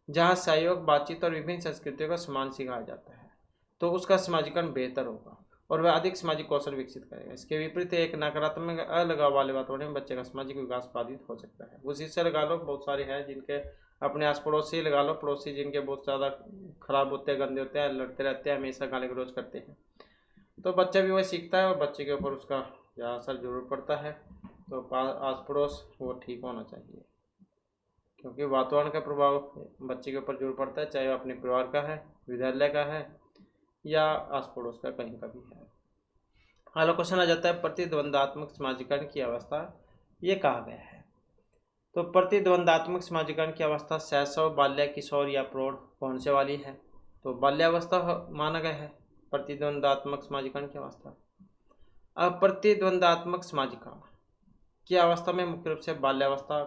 [SPEAKER 1] जहाँ सहयोग, बातचीत और विभिन्न संस्कृतियों का सम्मान सिखाया जाता है तो उसका समाजीकरण बेहतर होगा और वह अधिक सामाजिक कौशल विकसित करेगा। इसके विपरीत एक नकारात्मक अलगाव वाले वातावरण में बच्चे का सामाजिक विकास बाधित हो सकता है। उसी से लगा लो बहुत सारे हैं जिनके अपने आस पड़ोसी लगा लो, पड़ोसी जिनके बहुत ज़्यादा खराब होते हैं, गंदे होते हैं, लड़ते रहते हैं, हमेशा गाली गलौज करते हैं, तो बच्चा भी वही सीखता है और बच्चे के ऊपर उसका ज़्यादा असर जरूर पड़ता है। तो आस पड़ोस वो ठीक होना चाहिए। क्योंकि वातावरण का प्रभाव बच्चे के ऊपर जरूर पड़ता है, चाहे वो अपने परिवार का है, विद्यालय का है या आस पड़ोस का कहीं का भी है। अगला क्वेश्चन आ जाता है प्रतिद्वंदात्मक समाजीकरण की अवस्था ये कहा गया है। तो प्रतिद्वंदात्मक समाजीकरण की अवस्था शैशव, बाल्य, किशोर या प्रौढ़ कौन से वाली है? तो बाल्यावस्था माना गया है प्रतिद्वंदात्मक समाजीकरण की अवस्था। अब प्रतिद्वंदात्मक समाजीकरण की अवस्था में मुख्य रूप से बाल्यावस्था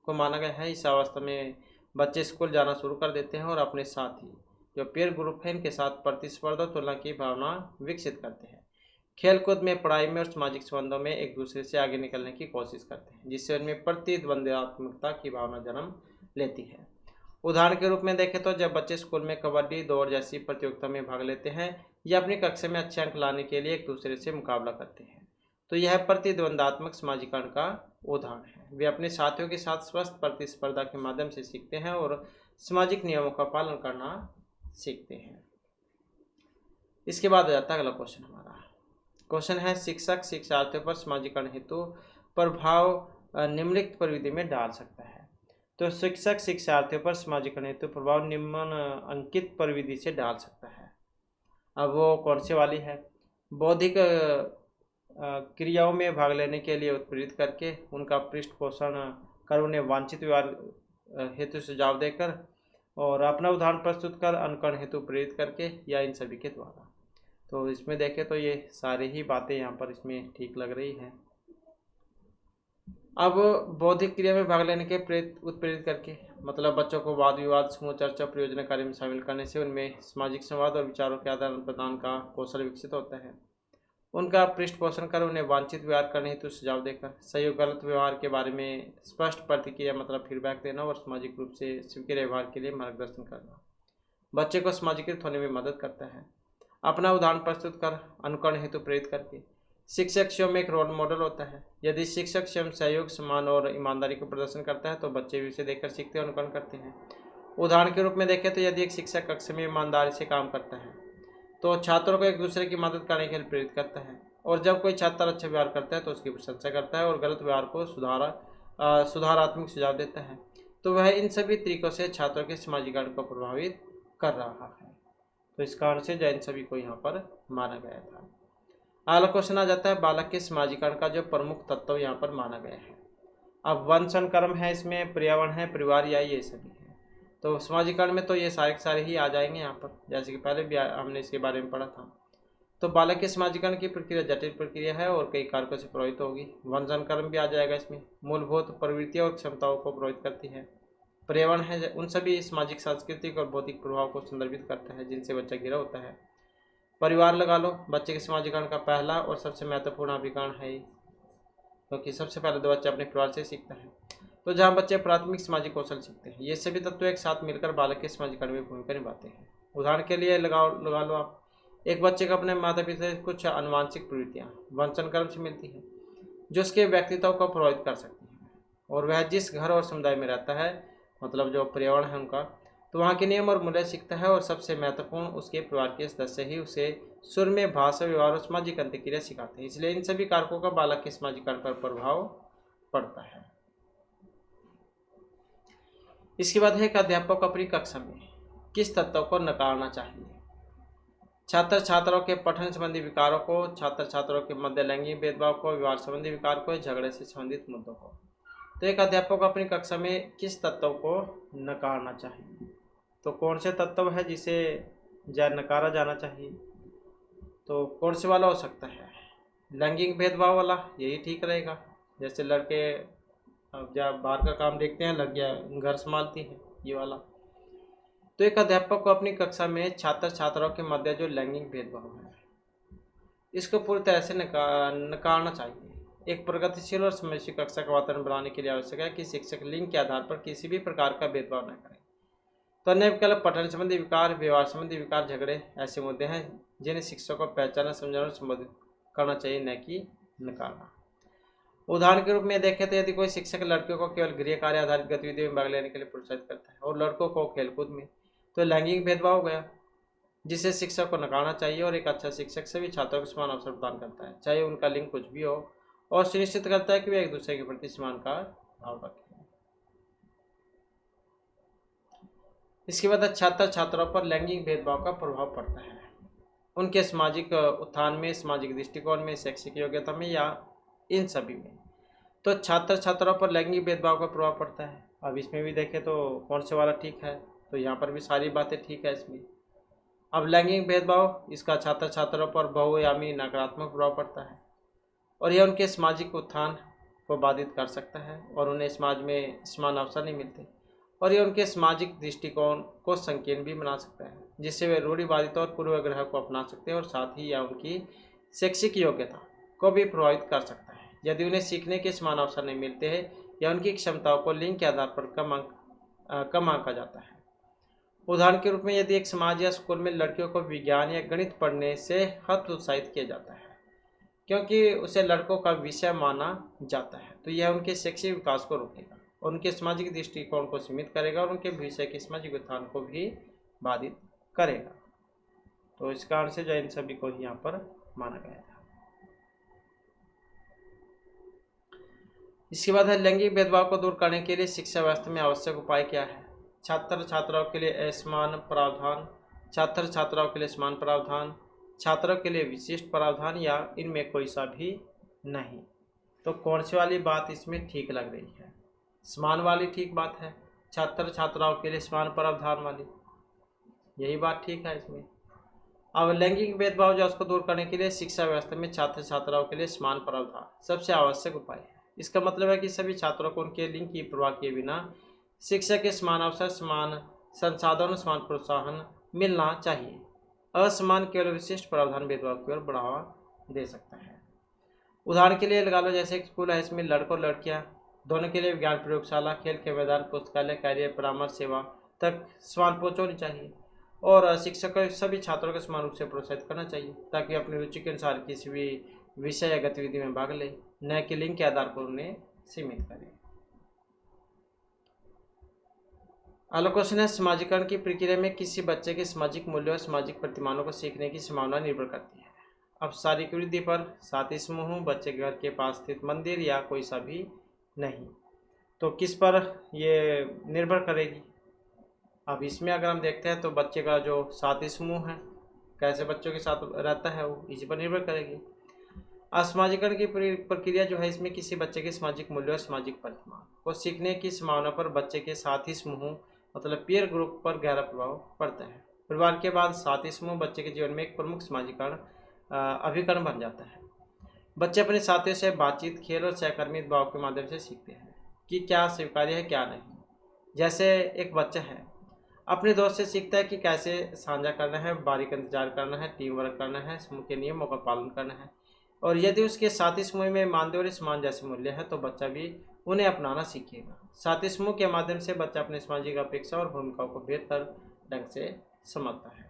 [SPEAKER 1] को माना गया है। इस अवस्था में बच्चे स्कूल जाना शुरू कर देते हैं और अपने साथ ही जो पीयर ग्रुप है इनके साथ प्रतिस्पर्धा तुलना की भावना विकसित करते हैं। खेलकूद में, पढ़ाई में और सामाजिक संबंधों में एक दूसरे से आगे निकलने की कोशिश करते हैं, जिससे उनमें प्रतिद्वंद्वात्मकता की भावना जन्म लेती है। उदाहरण के रूप में देखें तो जब बच्चे स्कूल में कबड्डी, दौड़ जैसी प्रतियोगिता में भाग लेते हैं या अपनी कक्षा में अच्छे अंक लाने के लिए एक दूसरे से मुकाबला करते हैं, तो यह प्रतिद्वंदात्मक समाजीकरण का उदाहरण है। वे अपने साथियों के साथ स्वस्थ प्रतिस्पर्धा के माध्यम से सीखते हैं और सामाजिक नियमों का पालन करना सीखते हैं। इसके बाद आ जाता है अगला क्वेश्चन हमारा। क्वेश्चन है शिक्षक शिक्षार्थियों पर समाजीकरण हेतु प्रभाव निम्नलिखित प्रविधि में डाल सकता है। तो शिक्षक शिक्षार्थियों पर समाजीकरण हेतु प्रभाव निम्न अंकित प्रविधि से डाल सकता है। अब वो कौन सी वाली है? बौद्धिक क्रियाओं में भाग लेने के लिए उत्प्रेरित करके, उनका पृष्ठ पोषण कर, उन्हें वांछित व्यवहार हेतु सुझाव देकर और अपना उदाहरण प्रस्तुत कर अनुकरण हेतु प्रेरित करके, या इन सभी के द्वारा। तो इसमें देखें तो ये सारी ही बातें यहाँ पर इसमें ठीक लग रही हैं। अब बौद्धिक क्रिया में भाग लेने के उत्प्रेरित करके मतलब बच्चों को वाद विवाद, समूह चर्चा, प्रयोजन कार्य में शामिल करने से उनमें सामाजिक संवाद और विचारों के आदान प्रदान का कौशल विकसित होता है। उनका पृष्ठ पोषण कर, उन्हें वांछित व्यवहार करने हेतु सुझाव देकर, सही और गलत व्यवहार के बारे में स्पष्ट प्रतिक्रिया मतलब फीडबैक देना और सामाजिक रूप से स्वीकार्य व्यवहार के लिए मार्गदर्शन करना बच्चे को सामाजिकृत होने में मदद करता है। अपना उदाहरण प्रस्तुत कर, अनुकरण हेतु प्रेरित करके शिक्षक स्वयं एक रोल मॉडल होता है। यदि शिक्षक स्वयं सहयोग, सम्मान और ईमानदारी का प्रदर्शन करता है तो बच्चे भी उसे देखकर सीखते और अनुकरण करते हैं। उदाहरण के रूप में देखें तो यदि एक शिक्षक कक्षा में ईमानदारी से काम करता है तो छात्रों को एक दूसरे की मदद करने के लिए प्रेरित करता है, और जब कोई छात्र अच्छा व्यवहार करता है तो उसकी प्रशंसा करता है और गलत व्यवहार को सुधारात्मक सुझाव देता है। तो वह इन सभी तरीकों से छात्रों के समाजीकरण को प्रभावित कर रहा है। तो इस कारण से जैन सभी को यहाँ पर माना गया था। अगला क्वेश्चन आ जाता है बालक के समाजीकरण का जो प्रमुख तत्व यहाँ पर माना गया है। अब वंश अनुक्रम है, इसमें पर्यावरण है, परिवार या ये सभी है। तो समाजीकरण में तो ये सारे के सारे ही आ जाएंगे यहाँ पर, जैसे कि पहले भी हमने इसके बारे में पढ़ा था। तो बालक के समाजीकरण की प्रक्रिया जटिल प्रक्रिया है और कई कारकों से प्रभावित होगी। वंश अनुक्रम भी आ जाएगा इसमें। मूलभूत प्रवृत्तियों और क्षमताओं को प्रभावित करती है। पर्यावरण है, उन सभी सामाजिक, सांस्कृतिक और भौतिक प्रभाव को संदर्भित करता है जिनसे बच्चा घिरा होता है। परिवार लगा लो, बच्चे के समाजीकरण का पहला और सबसे महत्वपूर्ण अभिकरण है, क्योंकि सबसे पहले तो बच्चा अपने परिवार से सीखता है। तो जहाँ बच्चे प्राथमिक सामाजिक कौशल सीखते हैं, ये सभी तत्व एक साथ मिलकर बालक के समाजीकरण में भूमिका निभाते हैं। उदाहरण के लिए लगा लो आप, एक बच्चे को अपने माता पिता से कुछ अनुवांशिक प्रवृत्तियाँ वंशानुक्रम से मिलती हैं जो उसके व्यक्तित्व को प्रभावित कर सकती हैं, और वह जिस घर और समुदाय में रहता है, मतलब जो पर्यावरण है उनका, तो वहाँ के नियम और मूल्य सीखता है। और सबसे महत्वपूर्ण, उसके परिवार के सदस्य ही उसे सुर में, भाषा, व्यवहार और सामाजिक अंतक्रिया सिखाते हैं। इसलिए इन सभी कारकों का बालक के समाजीकरण पर प्रभाव पड़ता है। इसके बाद है एक अध्यापक अपनी कक्षा में किस तत्व को नकारना चाहिए? छात्र छात्राओं के पठन संबंधी विकारों को, छात्र छात्राओं के मध्य लैंगिक भेदभाव को, व्यवहार संबंधी विकार को, झगड़े से संबंधित मुद्दों को। तो एक अध्यापक को अपनी कक्षा में किस तत्व को नकारना चाहिए? तो कौन से तत्व है जिसे नकारा जाना चाहिए? तो कौन से वाला हो सकता है? लैंगिक भेदभाव वाला, यही ठीक रहेगा। जैसे लड़के अब जब बाहर का काम देखते हैं, लड़कियां घर संभालती है, ये वाला। तो एक अध्यापक को अपनी कक्षा में छात्र छात्राओं के मध्य जो लैंगिक भेदभाव है, इसको पूरी तरह से नकारना चाहिए। एक प्रगतिशील और समझदार कक्षा का वातावरण बनाने के लिए आवश्यक है कि शिक्षक लिंग के आधार पर किसी भी प्रकार का भेदभाव न करें। तो अन्य विकल्प पठन संबंधी विकार, व्यवहार संबंधी विकार, झगड़े ऐसे मुद्दे हैं जिन्हें शिक्षक को पहचानना, समझाना और संबोधित करना चाहिए, न कि नकारना। उदाहरण के रूप में देखें तो यदि कोई शिक्षक लड़कियों को केवल गृह कार्य आधारित गतिविधियों में भाग लेने के लिए प्रोत्साहित करता है और लड़कों को खेलकूद में, तो लैंगिक भेदभाव हो गया, जिसे शिक्षक को नकारना चाहिए। और एक अच्छा शिक्षक सभी छात्रों को समान अवसर प्रदान करता है, चाहे उनका लिंग कुछ भी हो, और सुनिश्चित करता है कि वे एक दूसरे के प्रति सम्मान का भाव रखें। इसके बाद छात्र छात्राओं पर लैंगिक भेदभाव का प्रभाव पड़ता है, उनके सामाजिक उत्थान में, सामाजिक दृष्टिकोण में, शैक्षिक योग्यता में या इन सभी में। तो छात्र छात्राओं पर लैंगिक भेदभाव का प्रभाव पड़ता है। अब इसमें भी देखें तो कौन से वाला ठीक है, तो यहाँ पर भी सारी बातें ठीक है इसमें। अब लैंगिक भेदभाव, इसका छात्र छात्राओं पर बहुआयामी नकारात्मक प्रभाव पड़ता है और यह उनके सामाजिक उत्थान को बाधित कर सकता है और उन्हें समाज में समान अवसर नहीं मिलते और यह उनके सामाजिक दृष्टिकोण को संकीर्ण भी बना सकता है, जिससे वे रूढ़िवादिता और पूर्वाग्रह को अपना सकते हैं और साथ ही यह उनकी शैक्षिक योग्यता को भी प्रभावित कर सकता है यदि उन्हें सीखने के समान अवसर नहीं मिलते हैं या उनकी क्षमताओं को लिंग के आधार पर कम आंका जाता है। उदाहरण के रूप में यदि एक समाज या स्कूल में लड़कियों को विज्ञान या गणित पढ़ने से हतोत्साहित किया जाता है क्योंकि उसे लड़कों का विषय माना जाता है, तो यह उनके शैक्षिक विकास को रोकेगा, उनके सामाजिक दृष्टिकोण को सीमित करेगा और उनके भविष्य के सामाजिक उत्थान को भी बाधित करेगा। तो इस कारण से जो इन सभी को यहाँ पर माना गया था। इसके बाद है लैंगिक भेदभाव को दूर करने के लिए शिक्षा व्यवस्था में आवश्यक उपाय क्या है। छात्र छात्राओं के लिए असमान प्रावधान, छात्र छात्राओं के लिए समान प्रावधान, छात्रों के लिए विशिष्ट प्रावधान या इनमें कोई सा भी नहीं। तो कौन सी वाली बात इसमें ठीक लग रही है? समान वाली ठीक बात है, छात्र छात्राओं के लिए समान प्रावधान वाली, यही बात ठीक है इसमें। अब लैंगिक भेदभाव जो उसको दूर करने के लिए शिक्षा व्यवस्था में छात्र छात्राओं के लिए समान प्रावधान सबसे आवश्यक उपाय है। इसका मतलब है कि सभी छात्रों को उनके लिंग की परवाह किए बिना शिक्षा के समान अवसर, समान संसाधन, समान प्रोत्साहन मिलना चाहिए। असमान केवल विशिष्ट प्रावधान भेदभाव की ओर बढ़ावा दे सकता है। उदाहरण के लिए लगा लो, जैसे एक स्कूल है, इसमें लड़कों और लड़कियां दोनों के लिए विज्ञान प्रयोगशाला, खेल के मैदान, पुस्तकालय, कैरियर परामर्श सेवा तक समान पहुंच होनी चाहिए और शिक्षक को सभी छात्रों को समान रूप से प्रोत्साहित करना चाहिए ताकि अपनी रुचि के अनुसार किसी भी विषय या गतिविधि में भाग ले, न कि लिंग के आधार पर उन्हें सीमित करें। अगला क्वेश्चन है, समाजीकरण की प्रक्रिया में किसी बच्चे के सामाजिक मूल्यों और सामाजिक प्रतिमानों को सीखने की संभावना निर्भर करती है। अब शारीरिक वृद्धि पर, साथी समूह, बच्चे के घर के पास स्थित मंदिर या कोई सा भी नहीं। तो किस पर ये निर्भर करेगी? अब इसमें अगर हम देखते हैं तो बच्चे का जो साथी समूह है, कैसे बच्चों के साथ रहता है, वो इसी पर निर्भर करेगी। असमाजीकरण की प्रक्रिया जो है, इसमें किसी बच्चे के सामाजिक मूल्यों और सामाजिक प्रतिमा को सीखने की संभावना पर बच्चे के साथी समूह मतलब पीयर ग्रुप पर गहरा प्रभाव पड़ता है। परिवार के बाद साथी समूह बच्चे के जीवन में एक प्रमुख समाजीकरण अभिकरण बन जाता है। बच्चे अपने साथियों से बातचीत, खेल और सहकर्मी भाव के माध्यम से सीखते हैं कि क्या स्वीकार्य है, क्या नहीं। जैसे एक बच्चा है, अपने दोस्त से सीखता है कि कैसे साझा करना है, बारी का इंतजार करना है, टीम वर्क करना है, समूह के नियमों का पालन करना है। और यदि उसके साथी समूह में मानदेय और सम्मान जैसे मूल्य है तो बच्चा भी उन्हें अपनाना सीखेगा। साथी समूह के माध्यम से बच्चा अपने सामाजिक अपेक्षा और भूमिकाओं को बेहतर ढंग से समझता है।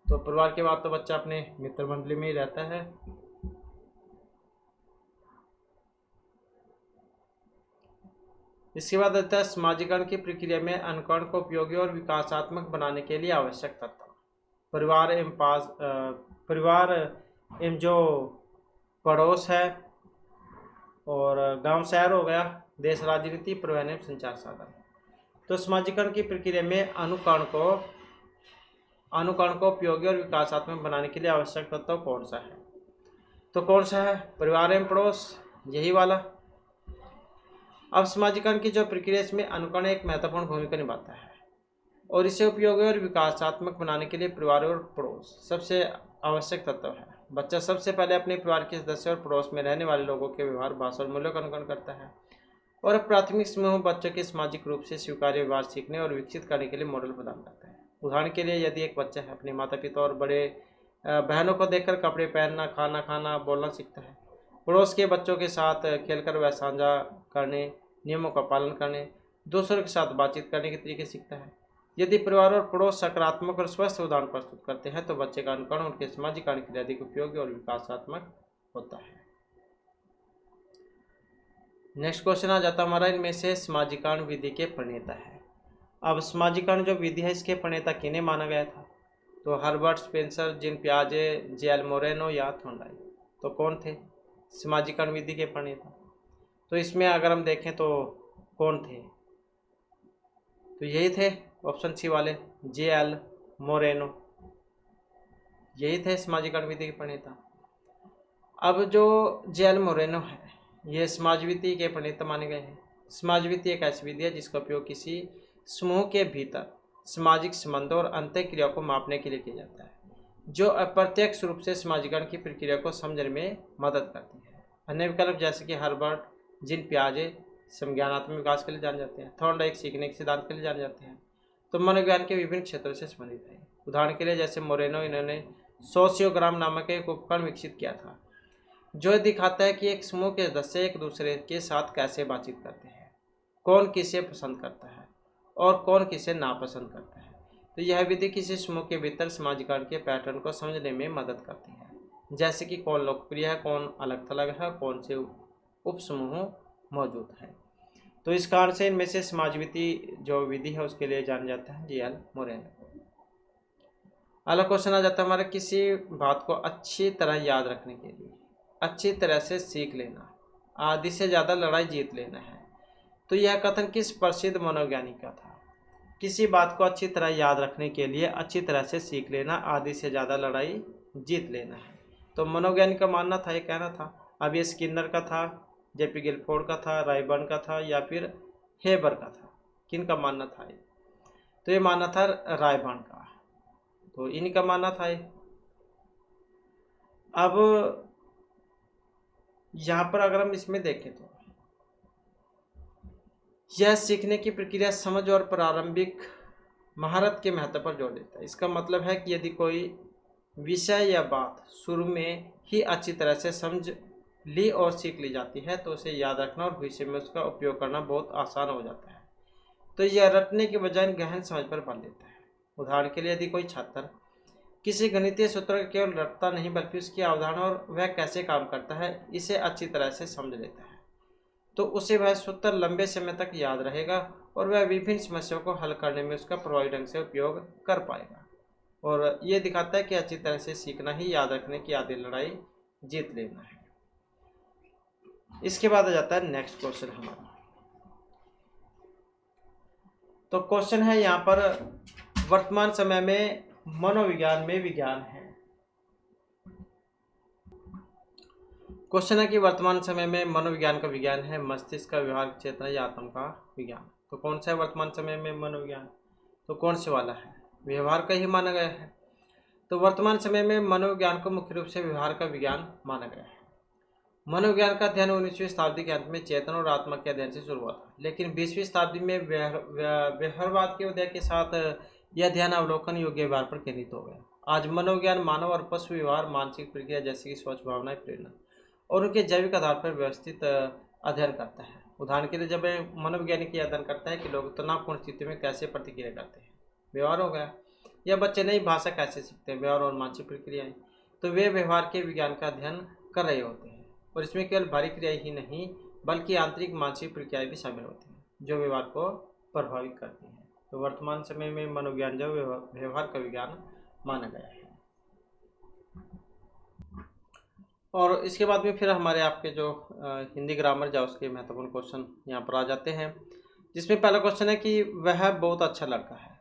[SPEAKER 1] तो परिवार के बाद तो बच्चा अपने मित्र मंडली में ही रहता है। इसके बाद आता है समाजीकरण की प्रक्रिया में अनुकरण को उपयोगी और विकासात्मक बनाने के लिए आवश्यक तत्व। परिवार एवं जो पड़ोस है और गांव शहर हो गया, देश, राजनीति, परिवहन एवं संचार साधन। तो समाजीकरण की प्रक्रिया में अनुकरण को उपयोगी और विकासात्मक बनाने के लिए आवश्यक तत्व कौन सा है? तो कौन सा है? परिवार एवं पड़ोस, यही वाला। अब समाजीकरण की जो प्रक्रिया, इसमें अनुकरण एक महत्वपूर्ण भूमिका निभाता है और इसे उपयोगी और विकासात्मक बनाने के लिए परिवार और पड़ोस सबसे आवश्यक तत्व है। बच्चा सबसे पहले अपने परिवार के सदस्य और पड़ोस में रहने वाले लोगों के व्यवहार, भाषा और मूल्यों का अनुकरण करता है और प्राथमिक समूह बच्चों के सामाजिक रूप से स्वीकार्य व्यवहार सीखने और विकसित करने के लिए मॉडल प्रदान करता है। उदाहरण के लिए यदि एक बच्चा है, अपने माता पिता और बड़े बहनों को देखकर कपड़े पहनना, खाना खाना, बोलना सीखता है। पड़ोस के बच्चों के साथ खेलकर वह साझा करने, नियमों का पालन करने, दूसरों के साथ बातचीत करने के तरीके सीखता है। यदि परिवार और पड़ोस सकारात्मक और स्वस्थ उदाहरण प्रस्तुत करते हैं तो बच्चे का अनुकरण उनके समाजीकरण के लिए अधिक उपयोगी और विकासात्मक होता है। नेक्स्ट क्वेश्चन आ जाता हमारा, इनमें से समाजीकरण विधि के प्रणेता है। अब समाजीकरण जो विधि है, इसके प्रणेता किन्हें माना गया था? तो हर्बर्ट स्पेंसर, जीन पियाजे, जे.एल. मोरेनो या थॉर्नडाइक। तो कौन थे समाजीकरण विधि के प्रणेता? तो इसमें अगर हम देखें तो कौन थे? तो यही थे ऑप्शन सी वाले, J.L. मोरेनो, यही थे समाजीकरण विधि के प्रणेता। अब जो J.L. मोरेनो है, ये समाजविधि के प्रणेता माने गए हैं। समाजविधि एक ऐसी विधि है जिसका उपयोग किसी समूह के भीतर सामाजिक संबंधों और अंतःक्रिया को मापने के लिए किया जाता है, जो अप्रत्यक्ष रूप से समाजीकरण की प्रक्रिया को समझने में मदद करती है। अन्य विकल्प जैसे कि हर्बर्ट, जीन पियाजे संज्ञानात्मक विकास के लिए जाने जाते हैं, थॉर्नडाइक सीखने के सिद्धांत के लिए जाने जाते हैं, तो मनोविज्ञान के विभिन्न क्षेत्रों से संबंधित है। उदाहरण के लिए जैसे मोरेनो, इन्होंने सोशियोग्राम नामक एक उपकरण विकसित किया था जो दिखाता है कि एक समूह के सदस्य एक दूसरे के साथ कैसे बातचीत करते हैं, कौन किसे पसंद करता है और कौन किसे नापसंद करता है। तो यह विधि किसी समूह के भीतर समाजीकरण के पैटर्न को समझने में मदद करती है, जैसे कि कौन लोकप्रिय है, कौन अलग थलग है, कौन से उप समूह मौजूद हैं। तो इस कारण से इनमें से समाजविधि जो विधि है उसके लिए जाना जाता है J.L. मोरेनो। अगला क्वेश्चन आ जाता है हमारा, किसी बात को अच्छी तरह याद रखने के लिए अच्छी तरह से सीख लेना, आधी से ज़्यादा लड़ाई जीत लेना है। तो यह कथन किस प्रसिद्ध मनोवैज्ञानिक का था? किसी बात को अच्छी तरह याद रखने के लिए अच्छी तरह से सीख लेना, आधी से ज़्यादा लड़ाई जीत लेना है। तो मनोवैज्ञानिक का मानना था, ये कहना था। अब ये स्किनर का था, J.P. गिलफोर्ड का था, रायबर्न का था या फिर हेबर का था? किन का मानना था ये? तो ये मानना था रायबर्न का, तो इनका मानना था ये। अब यहाँ पर अगर हम इसमें देखें तो यह सीखने की प्रक्रिया समझ और प्रारंभिक महारत के महत्व पर जोर देता है। इसका मतलब है कि यदि कोई विषय या बात शुरू में ही अच्छी तरह से समझ ली और सीख ली जाती है तो उसे याद रखना और भविष्य में उसका उपयोग करना बहुत आसान हो जाता है। तो यह रटने के बजाय गहन समझ पर बल देता है। उदाहरण के लिए यदि कोई छात्र किसी गणितीय सूत्र को केवल रटता नहीं बल्कि उसकी अवधारणा और वह कैसे काम करता है इसे अच्छी तरह से समझ लेता है तो उसे वह सूत्र लंबे समय तक याद रहेगा और वह विभिन्न समस्याओं को हल करने में उसका प्रभावी ढंग से उपयोग कर पाएगा। और ये दिखाता है कि अच्छी तरह से सीखना ही याद रखने की आधी लड़ाई जीत लेना है। इसके बाद आ जाता है नेक्स्ट क्वेश्चन हमारा। तो क्वेश्चन है यहाँ पर, वर्तमान समय में मनोविज्ञान में विज्ञान है। क्वेश्चन है कि वर्तमान समय में मनोविज्ञान का विज्ञान है मस्तिष्क का व्यवहार चेतना या आत्म का विज्ञान। तो कौन सा है वर्तमान समय में मनोविज्ञान? तो कौन से वाला है? व्यवहार का ही माना गया है। तो वर्तमान समय में मनोविज्ञान को मुख्य रूप से व्यवहार का विज्ञान माना गया है। मनोविज्ञान का अध्ययन 19वीं शताब्दी के अंत में चेतना और आत्मा के अध्ययन से शुरू हुआ था, लेकिन 20वीं शताब्दी में व्यवहारवाद के उदय के साथ यह ध्यान अवलोकन योग्य व्यवहार पर केंद्रित हो गया। आज मनोविज्ञान मानव और पशु व्यवहार, मानसिक प्रक्रिया जैसे कि सोच, भावनाएं, प्रेरणा और उनके जैविक आधार पर व्यवस्थित अध्ययन करता है। उदाहरण के लिए जब मनोवैज्ञानिक यह अध्ययन करता है कि लोग तनावपूर्ण स्थिति में कैसे प्रतिक्रिया करते हैं, व्यवहार हो गया, या बच्चे नई भाषा कैसे सीखते हैं, व्यवहार और मानसिक प्रक्रियाएं, तो वे व्यवहार के विज्ञान का अध्ययन कर रहे होते हैं। और इसमें केवल बाहरी क्रियाएं ही नहीं बल्कि आंतरिक मानसिक प्रक्रियाएं भी शामिल होती हैं जो व्यवहार को प्रभावित करती हैं। तो वर्तमान समय में मनोविज्ञान जो व्यवहार का विज्ञान माना गया है। और इसके बाद में फिर हमारे आपके जो हिंदी ग्रामर जा उसके महत्वपूर्ण क्वेश्चन यहाँ पर आ जाते हैं, जिसमें पहला क्वेश्चन है कि वह बहुत अच्छा लड़का है।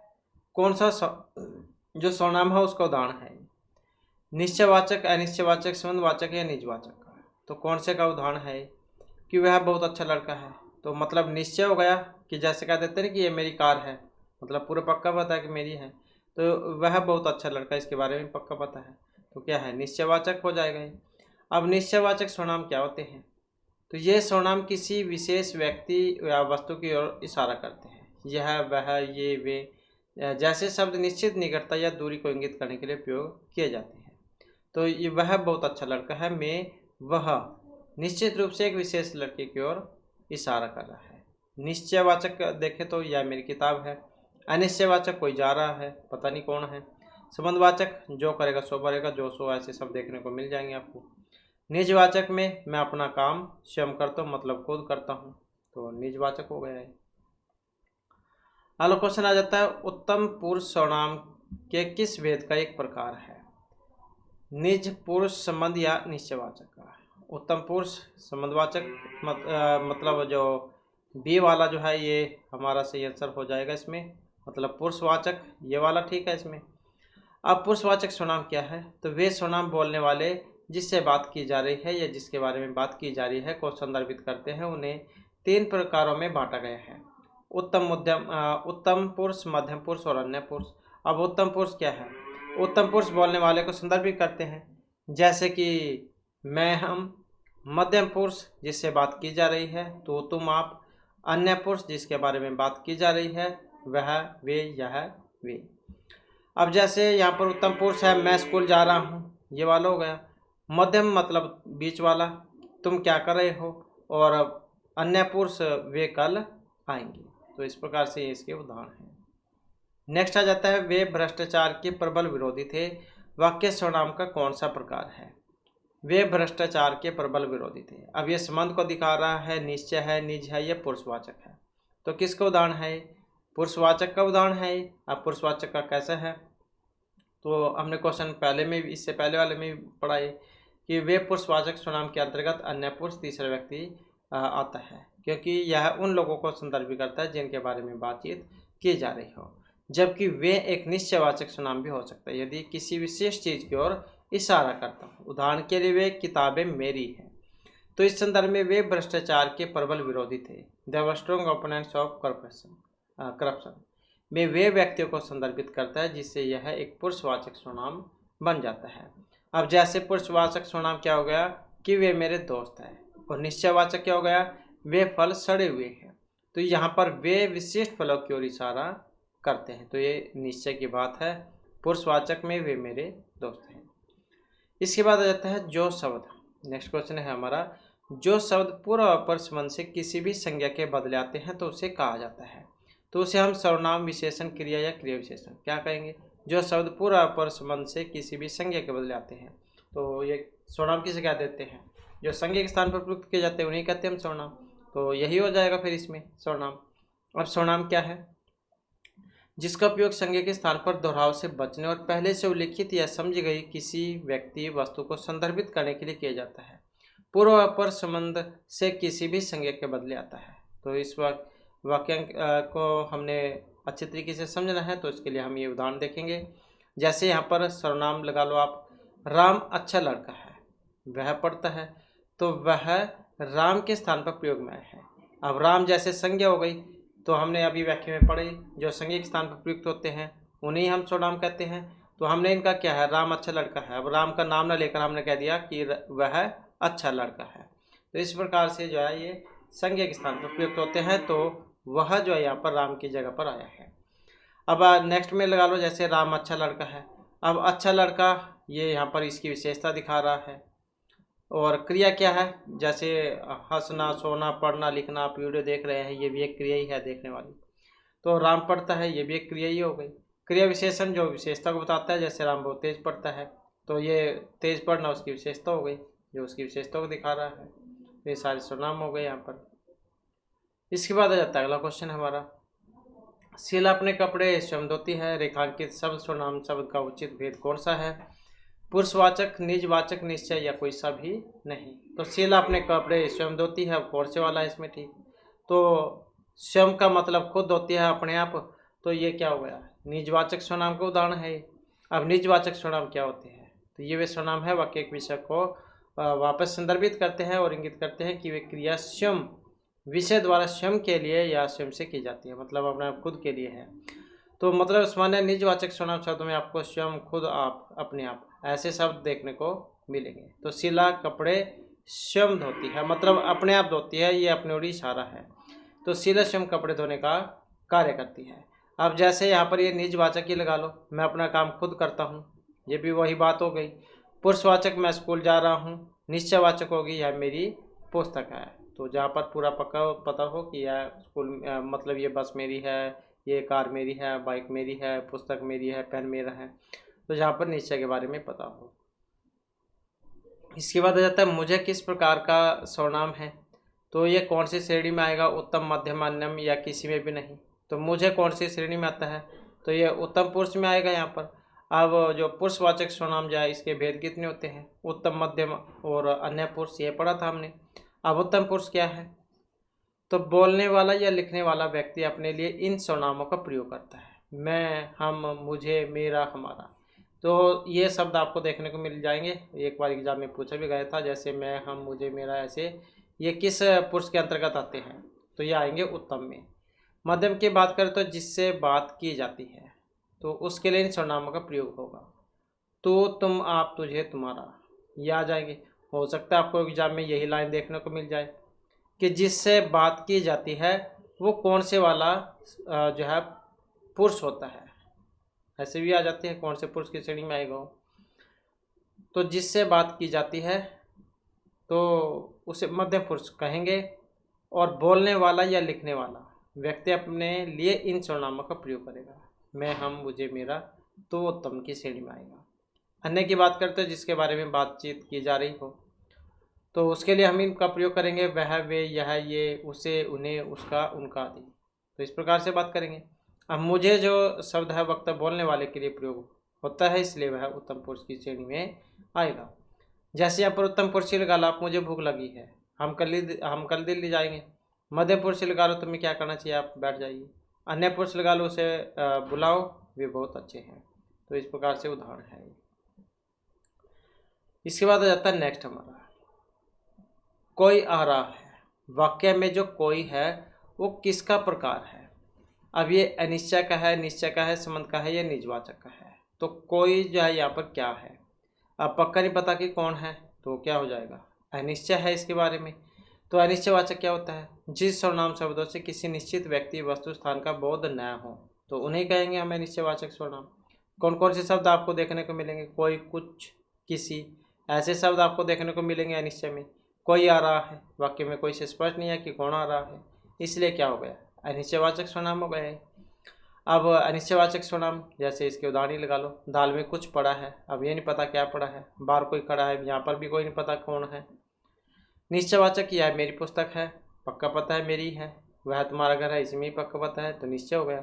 [SPEAKER 1] कौन सा जो सर्वनाम है उसका उदाहरण है? निश्चयवाचक, अनिश्चयवाचक, संबंधवाचक या निजवाचक का? तो कौन से का उदाहरण है कि वह बहुत अच्छा लड़का है? तो मतलब निश्चय हो गया कि जैसे कह देते हैं कि ये मेरी कार है, मतलब पूरा पक्का पता है कि मेरी है, तो वह बहुत अच्छा लड़का है इसके बारे में पक्का पता है, तो क्या है? निश्चयवाचक हो जाएगा। अब निश्चयवाचक सर्वनाम क्या होते हैं? तो ये सर्वनाम किसी विशेष व्यक्ति या वस्तु की ओर इशारा करते हैं। यह, वह, ये, वे जैसे शब्द निश्चित निकटता या दूरी को इंगित करने के लिए उपयोग किए जाते हैं। तो ये वह बहुत अच्छा लड़का है में वह निश्चित रूप से एक विशेष लड़के की ओर इशारा कर रहा है। निश्चयवाचक देखें तो यह मेरी किताब है। अनिश्चयवाचक कोई जा रहा है, पता नहीं कौन है। संबंधवाचक जो करेगा सो भरेगा, जो सो, ऐसे सब देखने को मिल जाएंगे आपको। निजवाचक में मैं अपना काम स्वयं करता हूँ, मतलब खुद करता हूँ, तो निजवाचक हो गया है। अगला क्वेश्चन आ जाता है, उत्तम पुरुष सर्वनाम के किस भेद का एक प्रकार है? निज पुरुष संबंध या निश्चयवाचक का? उत्तम पुरुष संबंधवाचक मतलब जो बी वाला जो है ये हमारा सही आंसर हो जाएगा इसमें। मतलब पुरुषवाचक, ये वाला ठीक है इसमें। अब पुरुषवाचक सर्वनाम क्या है, तो वे सर्वनाम बोलने वाले जिससे बात की जा रही है या जिसके बारे में बात की जा रही है को संदर्भित करते हैं। उन्हें 3 प्रकारों में बांटा गया है, उत्तम पुरुष, मध्यम पुरुष और अन्य पुरुष। अब उत्तम पुरुष क्या है, उत्तम पुरुष बोलने वाले को संदर्भित करते हैं, जैसे कि मैं, हम। मध्यम पुरुष जिससे बात की जा रही है, तो तुम, आप। अन्य पुरुष जिसके बारे में बात की जा रही है, वह, वे, यह, वे। अब जैसे यहाँ पर उत्तम पुरुष है, मैं स्कूल जा रहा हूँ, ये वाला हो गया। मध्यम मतलब बीच वाला, तुम क्या कर रहे हो। और अन्य पुरुष, वे कल आएंगे। तो इस प्रकार से इसके उदाहरण हैं। नेक्स्ट आ जाता है, वे भ्रष्टाचार के प्रबल विरोधी थे। वाक्य सर्वनाम का कौन सा प्रकार है। वे भ्रष्टाचार के प्रबल विरोधी थे। अब ये संबंध को दिखा रहा है, निश्चय है, निज है, ये पुरुषवाचक है। तो किसका उदाहरण है, पुरुषवाचक का उदाहरण है। अब पुरुषवाचक का कैसा है, तो हमने क्वेश्चन पहले में, इससे पहले वाले में पढ़ा है कि वे पुरुषवाचक सर्वनाम के अंतर्गत अन्य पुरुष तीसरा व्यक्ति आता है, क्योंकि यह उन लोगों को संदर्भित करता है जिनके बारे में बातचीत की जा रही हो। जबकि वे एक निश्चयवाचक सर्वनाम भी हो सकता है यदि किसी विशेष चीज की ओर इशारा करता हूँ। उदाहरण के लिए, वे किताबें मेरी हैं। तो इस संदर्भ में वे भ्रष्टाचार के प्रबल विरोधी थे। The were strong opponents of corruption में वे व्यक्तियों को संदर्भित करता है, जिससे यह एक पुरुषवाचक सर्वनाम बन जाता है। अब जैसे पुरुषवाचक सर्वनाम क्या हो गया कि वे मेरे दोस्त हैं, और निश्चयवाचक क्या हो गया, वे फल सड़े हुए हैं। तो यहाँ पर वे विशिष्ट फलों की ओर इशारा करते हैं, तो ये निश्चय की बात है। पुरुषवाचक में वे मेरे दोस्त हैं। इसके बाद आ जाता है जो शब्द। नेक्स्ट क्वेश्चन है हमारा, जो शब्द पूर्व अपर संबंध से किसी भी संज्ञा के बदले आते हैं तो उसे कहा जाता है। तो उसे हम सर्वनाम विशेषण, क्रिया या क्रिया विशेषण क्या कहेंगे। जो शब्द पूर्व अपर संबंध से किसी भी संज्ञा के बदले आते हैं, तो ये सर्वनाम किसे क्या देते हैं, जो संज्ञा के स्थान पर प्रयुक्त किए जाते हैं उन्हीं कहते हैं हम सर्वनाम। तो यही हो जाएगा फिर इसमें सर्वनाम। अब सर्वनाम क्या है, जिसका उपयोग संज्ञा के स्थान पर दोहराव से बचने और पहले से उल्लिखित या समझी गई किसी व्यक्ति, वस्तु को संदर्भित करने के लिए किया जाता है। पूर्व अपर संबंध से किसी भी संज्ञा के बदले आता है। तो इस वाक्यांश को हमने अच्छे तरीके से समझना है, तो इसके लिए हम ये उदाहरण देखेंगे। जैसे यहाँ पर सर्वनाम लगा लो आप, राम अच्छा लड़का है, वह पढ़ता है, तो वह राम के स्थान पर प्रयोग में है। अब राम जैसे संज्ञा हो गई, तो हमने अभी व्याख्या में पढ़ी, जो संज्ञा के स्थान पर प्रयुक्त होते हैं उन्हीं हम सर्वनाम कहते हैं। तो हमने इनका क्या है, राम अच्छा लड़का है। अब राम का नाम न लेकर हमने कह दिया कि वह अच्छा लड़का है। तो इस प्रकार से जो है ये संज्ञा के स्थान पर प्रयुक्त होते हैं, तो वह जो है यहाँ पर राम की जगह पर आया है। अब नेक्स्ट में लगा लो, जैसे राम अच्छा लड़का है। अब अच्छा लड़का ये यहाँ पर इसकी विशेषता दिखा रहा है। और क्रिया क्या है, जैसे हंसना, सोना, पढ़ना, लिखना, आप वीडियो देख रहे हैं, ये भी एक क्रिया ही है देखने वाली। तो राम पढ़ता है, ये भी एक क्रिया ही हो गई। क्रिया विशेषण जो विशेषता को बताता है, जैसे राम बहुत तेज पढ़ता है, तो ये तेज पढ़ना उसकी विशेषता हो गई, जो उसकी विशेषता को दिखा रहा है। ये सारे सर्वनाम हो गए यहाँ पर। इसके बाद आ जाता है अगला क्वेश्चन हमारा, शीला अपने कपड़े स्वयं धोती है। रेखांकित शब्द सर्वनाम शब्द का उचित भेद कौन सा है, पुरुषवाचक, निजवाचक, निश्चय या कोई सा भी नहीं। तो शीला अपने कपड़े स्वयं धोती है, कौन से वाला है इसमें, ठीक। तो स्वयं का मतलब खुद धोती है अपने आप, तो ये क्या हो गया, निजवाचक सर्वनाम का उदाहरण है। अब निजवाचक सर्वनाम क्या होते हैं, तो ये वे सर्वनाम है वाक्य के विषय को वापस संदर्भित करते हैं और इंगित करते हैं कि वे क्रिया स्वयं विषय द्वारा स्वयं के लिए या स्वयं से की जाती है, मतलब अपने खुद के लिए है। तो मतलब सामान्य निजवाचक सर्वनाम शब्द में आपको स्वयं, खुद, आप, अपने आप ऐसे शब्द देखने को मिलेंगे। तो शीला कपड़े स्वयं धोती है, मतलब अपने आप धोती है, ये अपने ओर इशारा है। तो शीला स्वयं कपड़े धोने का कार्य करती है। अब जैसे यहाँ पर ये निजवाचक ही लगा लो, मैं अपना काम खुद करता हूँ, ये भी वही बात हो गई। पुरुषवाचक, मैं स्कूल जा रहा हूँ। निश्चयवाचक होगी, यह मेरी पुस्तक है। तो जहाँ पर पूरा पक्का पता हो कि यह स्कूल मतलब ये बस मेरी है, ये कार मेरी है, बाइक मेरी है, पुस्तक मेरी है, पेन मेरा है, तो जहाँ पर निश्चय के बारे में पता हो। इसके बाद आ जाता है मुझे किस प्रकार का सर्वनाम है, तो ये कौन सी श्रेणी में आएगा, उत्तम, मध्यम, अन्यम या किसी में भी नहीं। तो मुझे कौन सी श्रेणी में आता है, तो ये उत्तम पुरुष में आएगा यहाँ पर। अब जो पुरुषवाचक सर्वनाम जो है इसके भेद कितने होते हैं, उत्तम, मध्यम और अन्य पुरुष, ये पढ़ा था हमने। अब उत्तम पुरुष क्या है, तो बोलने वाला या लिखने वाला व्यक्ति अपने लिए इन सर्वनामों का प्रयोग करता है। मैं, हम, मुझे, मेरा, हमारा। तो ये शब्द आपको देखने को मिल जाएंगे, एक बार एग्जाम में पूछा भी गया था, जैसे मैं, हम, मुझे, मेरा, ऐसे ये किस पुरुष के अंतर्गत आते हैं, तो ये आएंगे उत्तम में। मध्यम की बात करें तो जिससे बात की जाती है, तो उसके लिए इन सर्वनामों का प्रयोग होगा। तो, तुम, आप, तुझे, तुम्हारा, ये आ जाएंगे। हो सकता है आपको एग्जाम में यही लाइन देखने को मिल जाए कि जिससे बात की जाती है वो कौन से वाला जो है पुरुष होता है। ऐसे भी आ जाती है, कौन से पुरुष की श्रेणी में आएगा। तो जिससे बात की जाती है तो उसे मध्य पुरुष कहेंगे। और बोलने वाला या लिखने वाला व्यक्ति अपने लिए इन सर्वनामों का प्रयोग करेगा। मैं, हम, मुझे, मेरा, तो उत्तम की श्रेणी में आएगा। अन्य की बात करते हैं जिसके बारे में बातचीत की जा रही हो, तो उसके लिए हम इनका प्रयोग करेंगे वह, वे, यह, ये, उसे, उन्हें, उसका, उनका आदि। तो इस प्रकार से बात करेंगे। अब मुझे जो शब्द है वक्ता बोलने वाले के लिए प्रयोग होता है, इसलिए वह उत्तम पुरुष की श्रेणी में आएगा। जैसे यहाँ पर उत्तम पुरुष लगा लो, आप, मुझे भूख लगी है, हम कल दिल्ली जाएंगे। मध्यम पुरुष लगा लो, तुम्हें क्या करना चाहिए, आप बैठ जाइए। अन्य पुरुष लगा लो, उसे बुलाओ, वे बहुत अच्छे हैं। तो इस प्रकार से उदाहरण है। इसके बाद आ जाता है नेक्स्ट हमारा, कोई आ रहा है। वाक्य में जो कोई है वो किसका प्रकार है। अब ये अनिश्चय का है, निश्चय का है, संबंध का है, या निजवाचक का है। तो कोई जो है यहाँ पर क्या है, अब पक्का नहीं पता कि कौन है, तो क्या हो जाएगा, अनिश्चय है इसके बारे में। तो अनिश्चयवाचक क्या होता है, जिस सर्वनाम शब्दों से किसी निश्चित व्यक्ति, वस्तु, स्थान का बोध न हो, तो उन्हें कहेंगे हम अनिश्चयवाचक सर्वनाम। कौन कौन से शब्द आपको देखने को मिलेंगे, कोई, कुछ, किसी, ऐसे शब्द आपको देखने को मिलेंगे अनिश्चय में। कोई आ रहा है, वाक्य में कोई से स्पष्ट नहीं है कि कौन आ रहा है, इसलिए क्या हो गया, अनिश्चयवाचक सर्वनाम हो गए। अब अनिश्चयवाचक सर्वनाम जैसे इसके उदाहरण लगा लो, दाल में कुछ पड़ा है, अब ये नहीं पता क्या पड़ा है, बाहर कोई खड़ा है, यहाँ पर भी कोई नहीं पता कौन है। निश्चयवाचक यह मेरी पुस्तक है, पक्का पता है मेरी है। वह तुम्हारा घर है, इसमें ही पक्का पता है, तो निश्चय हो गया।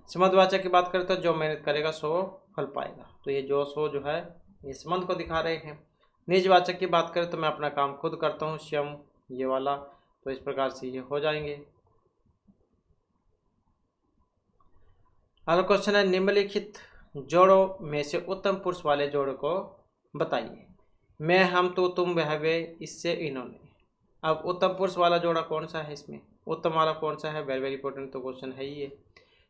[SPEAKER 1] संबंधवाचक की बात करें तो जो मेहनत करेगा सो फल पाएगा, तो ये जो सो जो है ये संबंध को दिखा रहे हैं। निजवाचक की बात करें तो मैं अपना काम खुद करता हूँ, स्वयं, ये वाला। तो इस प्रकार से ये हो जाएंगे। अगला क्वेश्चन है, निम्नलिखित जोड़ों में से उत्तम पुरुष वाले जोड़ को बताइए। मैं, हम, तो, तुम, वह, वे, इससे, इन्होंने। अब उत्तम पुरुष वाला जोड़ा कौन सा है, इसमें उत्तम वाला कौन सा है, वेरी वेरी इंपॉर्टेंट तो क्वेश्चन है ही ये।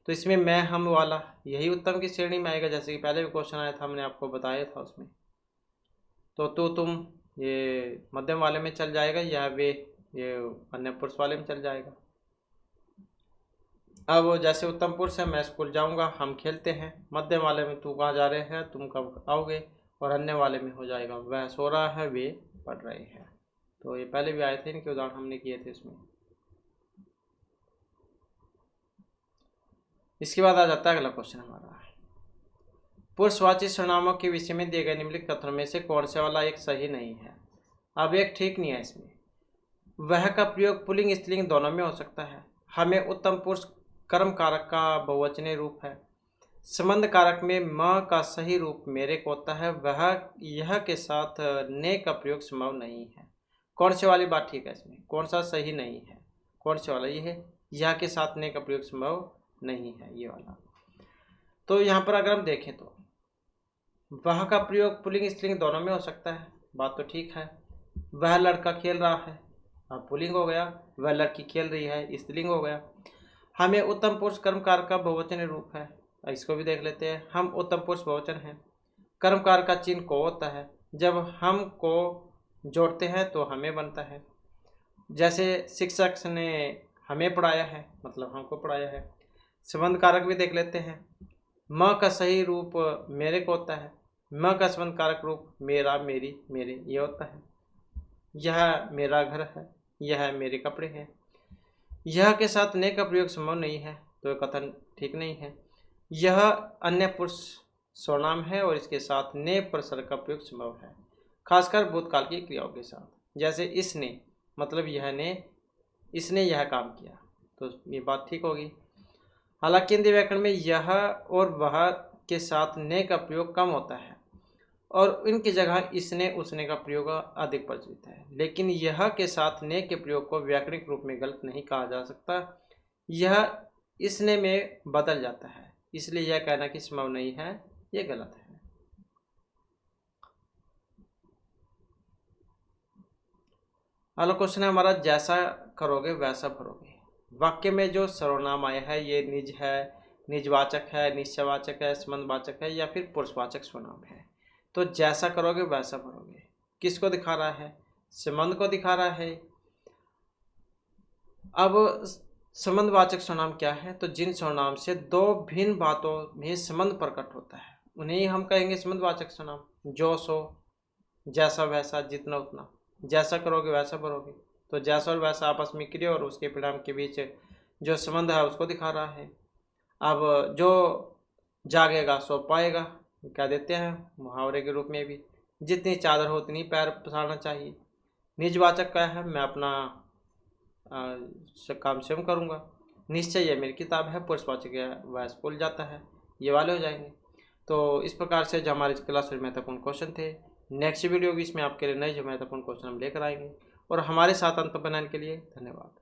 [SPEAKER 1] तो इसमें मैं, हम वाला यही उत्तम की श्रेणी में आएगा, जैसे कि पहले भी क्वेश्चन आया था, हमने आपको बताया था उसमें। तो तुम ये मध्यम वाले में चल जाएगा, या वे ये अन्य पुरुष वाले में चल जाएगा। अब जैसे उत्तम पुरुष है, मैं स्कूल जाऊंगा, हम खेलते हैं। मध्यम वाले में तू कहाँ जा रहे हैं, तुम कब आओगे। और अन्य वाले में हो जाएगा वह सो रहा है, वे पढ़ रहे हैं। तो ये पहले भी आए थे, इनके उदाहरण हमने किए थे इसमें। इसके बाद आ जाता है अगला क्वेश्चन हमारा, पुरुषवाची सर्वनामों के विषय में दिए गए निम्नलिखित कथनों में से कौन से वाला एक सही नहीं है। अब एक ठीक नहीं है इसमें। वह का प्रयोग पुल्लिंग स्त्रीलिंग दोनों में हो सकता है। हमें उत्तम पुरुष कर्म कारक का बहुवचनीय रूप है। संबंध कारक में म का सही रूप मेरे को होता है, वह यह के साथ ने का प्रयोग संभव नहीं है। कौन से वाली बात ठीक है इसमें, कौन सा सही नहीं है, कौन से वाला, ये है यह के साथ ने का प्रयोग संभव नहीं है, ये वाला। तो यहाँ पर अगर हम देखें तो वह का प्रयोग पुल्लिंग स्त्रीलिंग दोनों में हो सकता है, बात तो ठीक है। वह लड़का खेल रहा है, अब पुल्लिंग हो गया। वह लड़की खेल रही है, स्त्रीलिंग हो गया। हमें उत्तम पुरुष कर्म कारक का बहुवचन रूप है, इसको भी देख लेते हैं। हम उत्तम पुरुष बहुवचन है। कर्म कारक का चिन्ह को होता है, जब हम को जोड़ते हैं तो हमें बनता है। जैसे शिक्षक ने हमें पढ़ाया है, मतलब हमको पढ़ाया है। संबंध कारक भी देख लेते हैं। म का सही रूप मेरे को होता है, म का संबंध कारक रूप मेरा, मेरी, मेरे, ये होता है। यह मेरा घर है, यह मेरे कपड़े हैं। यह के साथ ने का प्रयोग संभव नहीं है, तो यह कथन ठीक नहीं है। यह अन्य पुरुष सर्वनाम है और इसके साथ ने प्रसर्ग का प्रयोग संभव है, खासकर भूतकाल की क्रियाओं के साथ। जैसे इसने, मतलब यह ने, इसने यह काम किया, तो ये बात ठीक होगी। हालांकि हिंदी व्याकरण में यह और वह के साथ ने का प्रयोग कम होता है और इनकी जगह इसने, उसने का प्रयोग अधिक प्रचलित है। लेकिन यह के साथ ने के प्रयोग को व्याकरणिक रूप में गलत नहीं कहा जा सकता। यह इसने में बदल जाता है, इसलिए यह कहना कि संभव नहीं है, ये गलत है। अगला क्वेश्चन है हमारा, जैसा करोगे वैसा भरोगे। वाक्य में जो सर्वनाम आया है ये निज है, निजवाचक है, निश्चयवाचक है, संबंधवाचक है या फिर पुरुषवाचक सर्वनाम है। तो जैसा करोगे वैसा भरोगे किसको दिखा रहा है? संबंध को दिखा रहा है। अब संबंधवाचक सर्वनाम क्या है? तो जिन सर्वनाम से दो भिन्न बातों में संबंध प्रकट होता है उन्हें हम कहेंगे संबंधवाचक सर्वनाम। जो सो, जैसा वैसा, जितना उतना। जैसा करोगे वैसा भरोगे, तो जैसा और वैसा आपस में क्रिया और उसके परिणाम के बीच जो संबंध है उसको दिखा रहा है। अब जो जागेगा सो पाएगा, कह देते हैं मुहावरे के रूप में भी। जितनी चादर हो उतनी पैर पसारना चाहिए। निजवाचक का है, मैं अपना काम स्वयं करूँगा। निश्चय ये मेरी किताब है, पुरुषवाचक वह स्कूल जाता है, ये वाले हो जाएंगे। तो इस प्रकार से जो हमारे क्लास में महत्वपूर्ण क्वेश्चन थे, नेक्स्ट वीडियो भी इसमें आपके लिए नए जो महत्वपूर्ण क्वेश्चन हम लेकर आएंगे। और हमारे साथ अंत बनाने के लिए धन्यवाद।